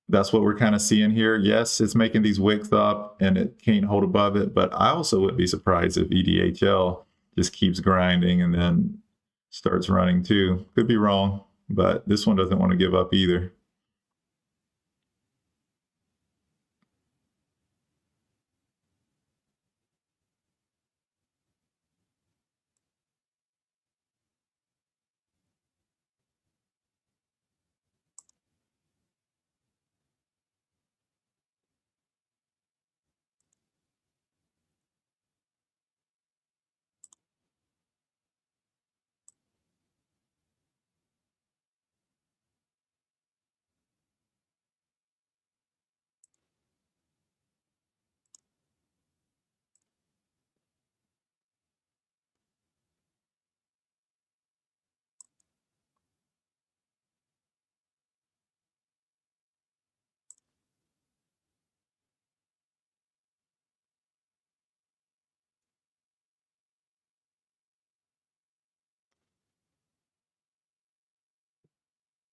that's what we're kind of seeing here. Yes, it's making these wicks up and it can't hold above it, but I also would be surprised if EDHL just keeps grinding and then starts running too. Could be wrong, but this one doesn't want to give up either.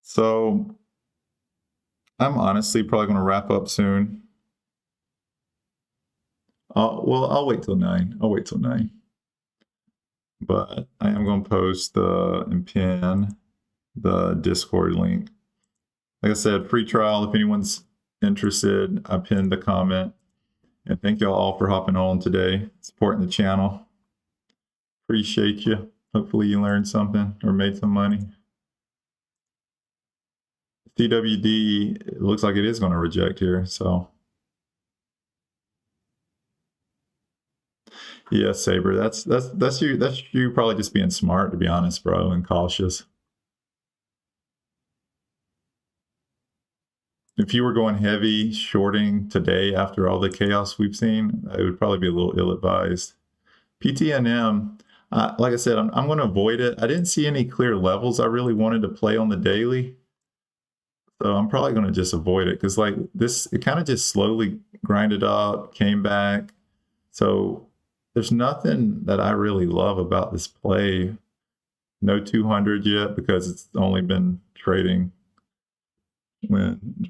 So I'm honestly probably going to wrap up soon. Well, I'll wait till 9. I'll wait till 9. But I am going to post and pin the Discord link. Like I said, free trial. If anyone's interested, I pinned the comment. And thank y'all all for hopping on today, supporting the channel. Appreciate you. Hopefully you learned something or made some money. CWD, it looks like it is going to reject here. So Yeah, Saber, that's you probably just being smart, to be honest, bro, and cautious. If you were going heavy shorting today after all the chaos we've seen, it would probably be a little ill-advised. PTNM, like I said, I'm going to avoid it. I didn't see any clear levels I really wanted to play on the daily. So I'm probably going to just avoid it because like this, it kind of just slowly grinded up, came back. So there's nothing that I really love about this play. No 200 yet because it's only been trading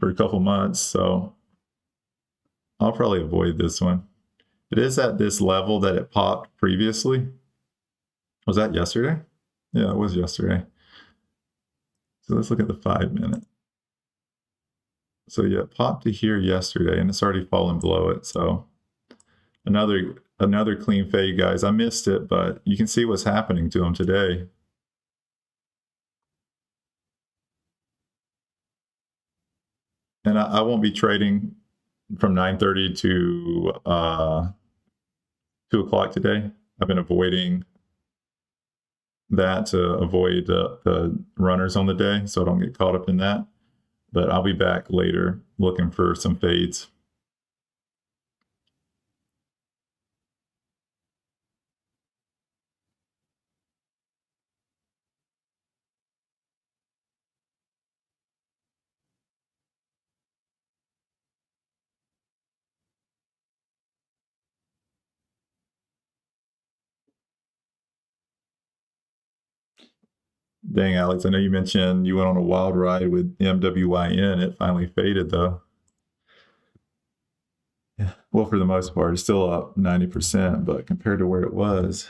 for a couple months. So I'll probably avoid this one. It is at this level that it popped previously. Was that yesterday? Yeah, it was yesterday. So let's look at the 5-minute. So yeah, it popped to here yesterday and it's already fallen below it. So another clean fade, guys. I missed it, but you can see what's happening to them today. And I won't be trading from 9:30 to 2 o'clock today. I've been avoiding that to avoid the runners on the day, so I don't get caught up in that. But I'll be back later looking for some fades. Dang, Alex, I know you mentioned you went on a wild ride with MWYN. It finally faded, though. Yeah. Well, for the most part, it's still up 90%, but compared to where it was,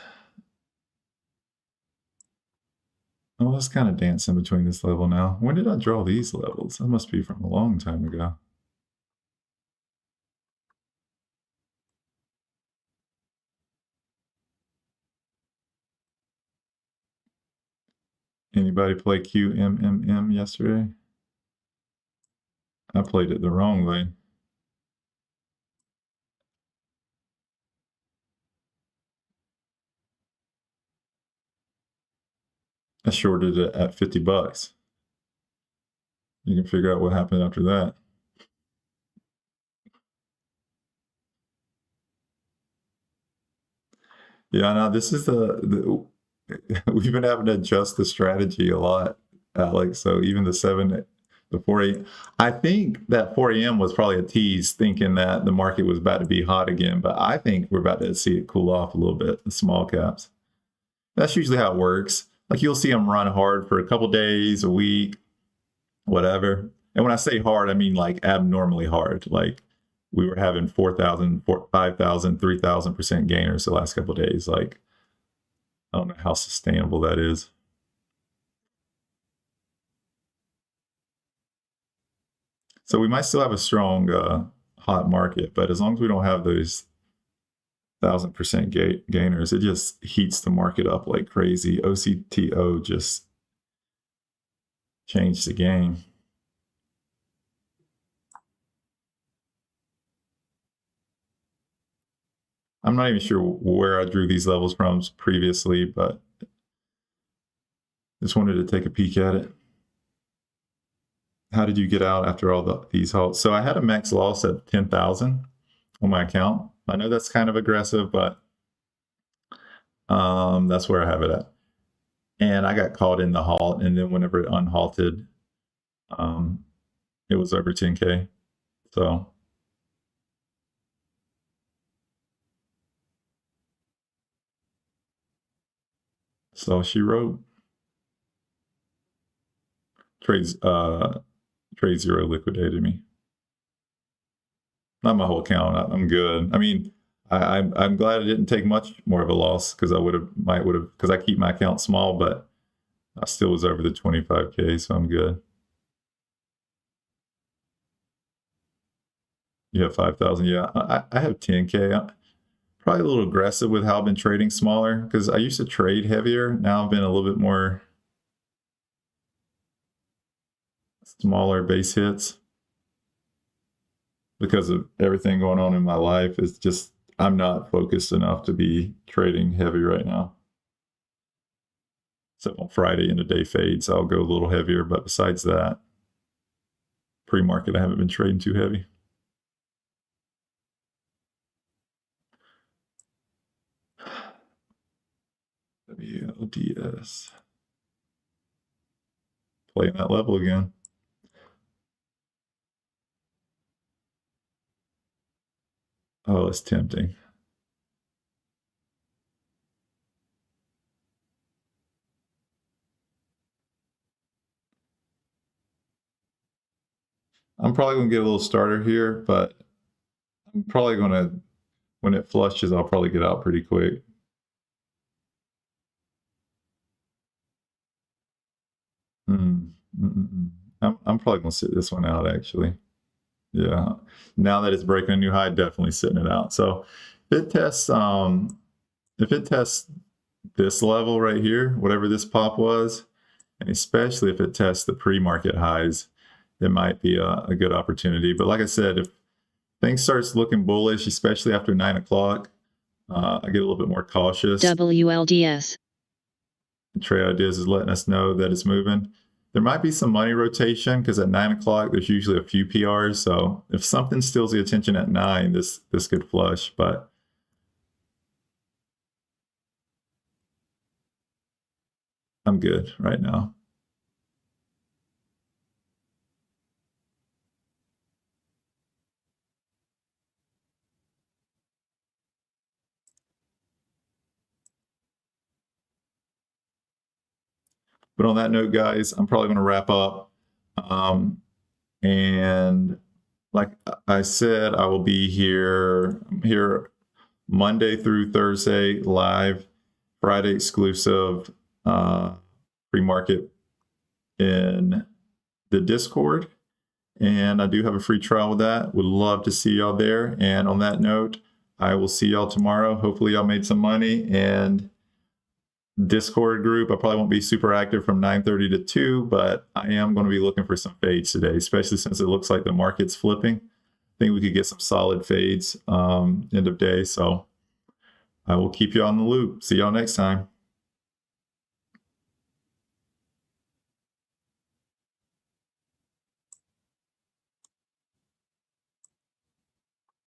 oh, it's kind of dancing between this level now. When did I draw these levels? That must be from a long time ago. Anybody play QMMM yesterday? I played it the wrong way. I shorted it at 50 bucks. You can figure out what happened after that. Yeah, no, this is we've been having to adjust the strategy a lot, Alex. So even the 4 a.m. I think that 4 a.m. was probably a tease, thinking that the market was about to be hot again. But I think we're about to see it cool off a little bit, the small caps. That's usually how it works. Like you'll see them run hard for a couple days, a week, whatever. And when I say hard, I mean like abnormally hard. Like we were having 4,000, 5,000, 3,000% gainers the last couple of days. Like I don't know how sustainable that is. So we might still have a strong hot market, but as long as we don't have those 1,000% gainers, it just heats the market up like crazy. OCTO just changed the game. I'm not even sure where I drew these levels from previously, but just wanted to take a peek at it. How did you get out after all these halts? So I had a max loss at 10,000 on my account. I know that's kind of aggressive, but that's where I have it at. And I got caught in the halt, and then whenever it unhalted, it was over 10K. So she wrote TradeZero liquidated me. Not my whole account. I'm good. I mean, I'm glad it didn't take much more of a loss because I might would have because I keep my account small, but I still was over the 25K, so I'm good. You have 5,000. Yeah, I have 10K. I'm probably a little aggressive with how I've been trading smaller because I used to trade heavier. Now I've been a little bit more smaller base hits because of everything going on in my life. It's just I'm not focused enough to be trading heavy right now. So on Friday and the day fades, I'll go a little heavier. But besides that, pre-market, I haven't been trading too heavy. WLDS. Playing that level again. Oh, it's tempting. I'm probably going to get a little starter here, but I'm probably going to, when it flushes, I'll probably get out pretty quick. I'm probably going to sit this one out, actually. Yeah. Now that it's breaking a new high, definitely sitting it out. So if it tests this level right here, whatever this pop was, and especially if it tests the pre-market highs, it might be a good opportunity. But like I said, if things starts looking bullish, especially after 9 o'clock, I get a little bit more cautious. WLDS. Trade Ideas is letting us know that it's moving. There might be some money rotation because at 9 o'clock, there's usually a few PRs. So if something steals the attention at 9, this could flush, but I'm good right now. But on that note, guys, I'm probably going to wrap up. And like I said, I will be here Monday through Thursday live, Friday exclusive pre-market in the Discord. And I do have a free trial with that. Would love to see y'all there. And on that note, I will see y'all tomorrow. Hopefully y'all made some money. And Discord group, I probably won't be super active from 9:30 to 2, but I am going to be looking for some fades today, especially since it looks like the market's flipping. I think we could get some solid fades end of day. So I will keep you on the loop. See y'all next time.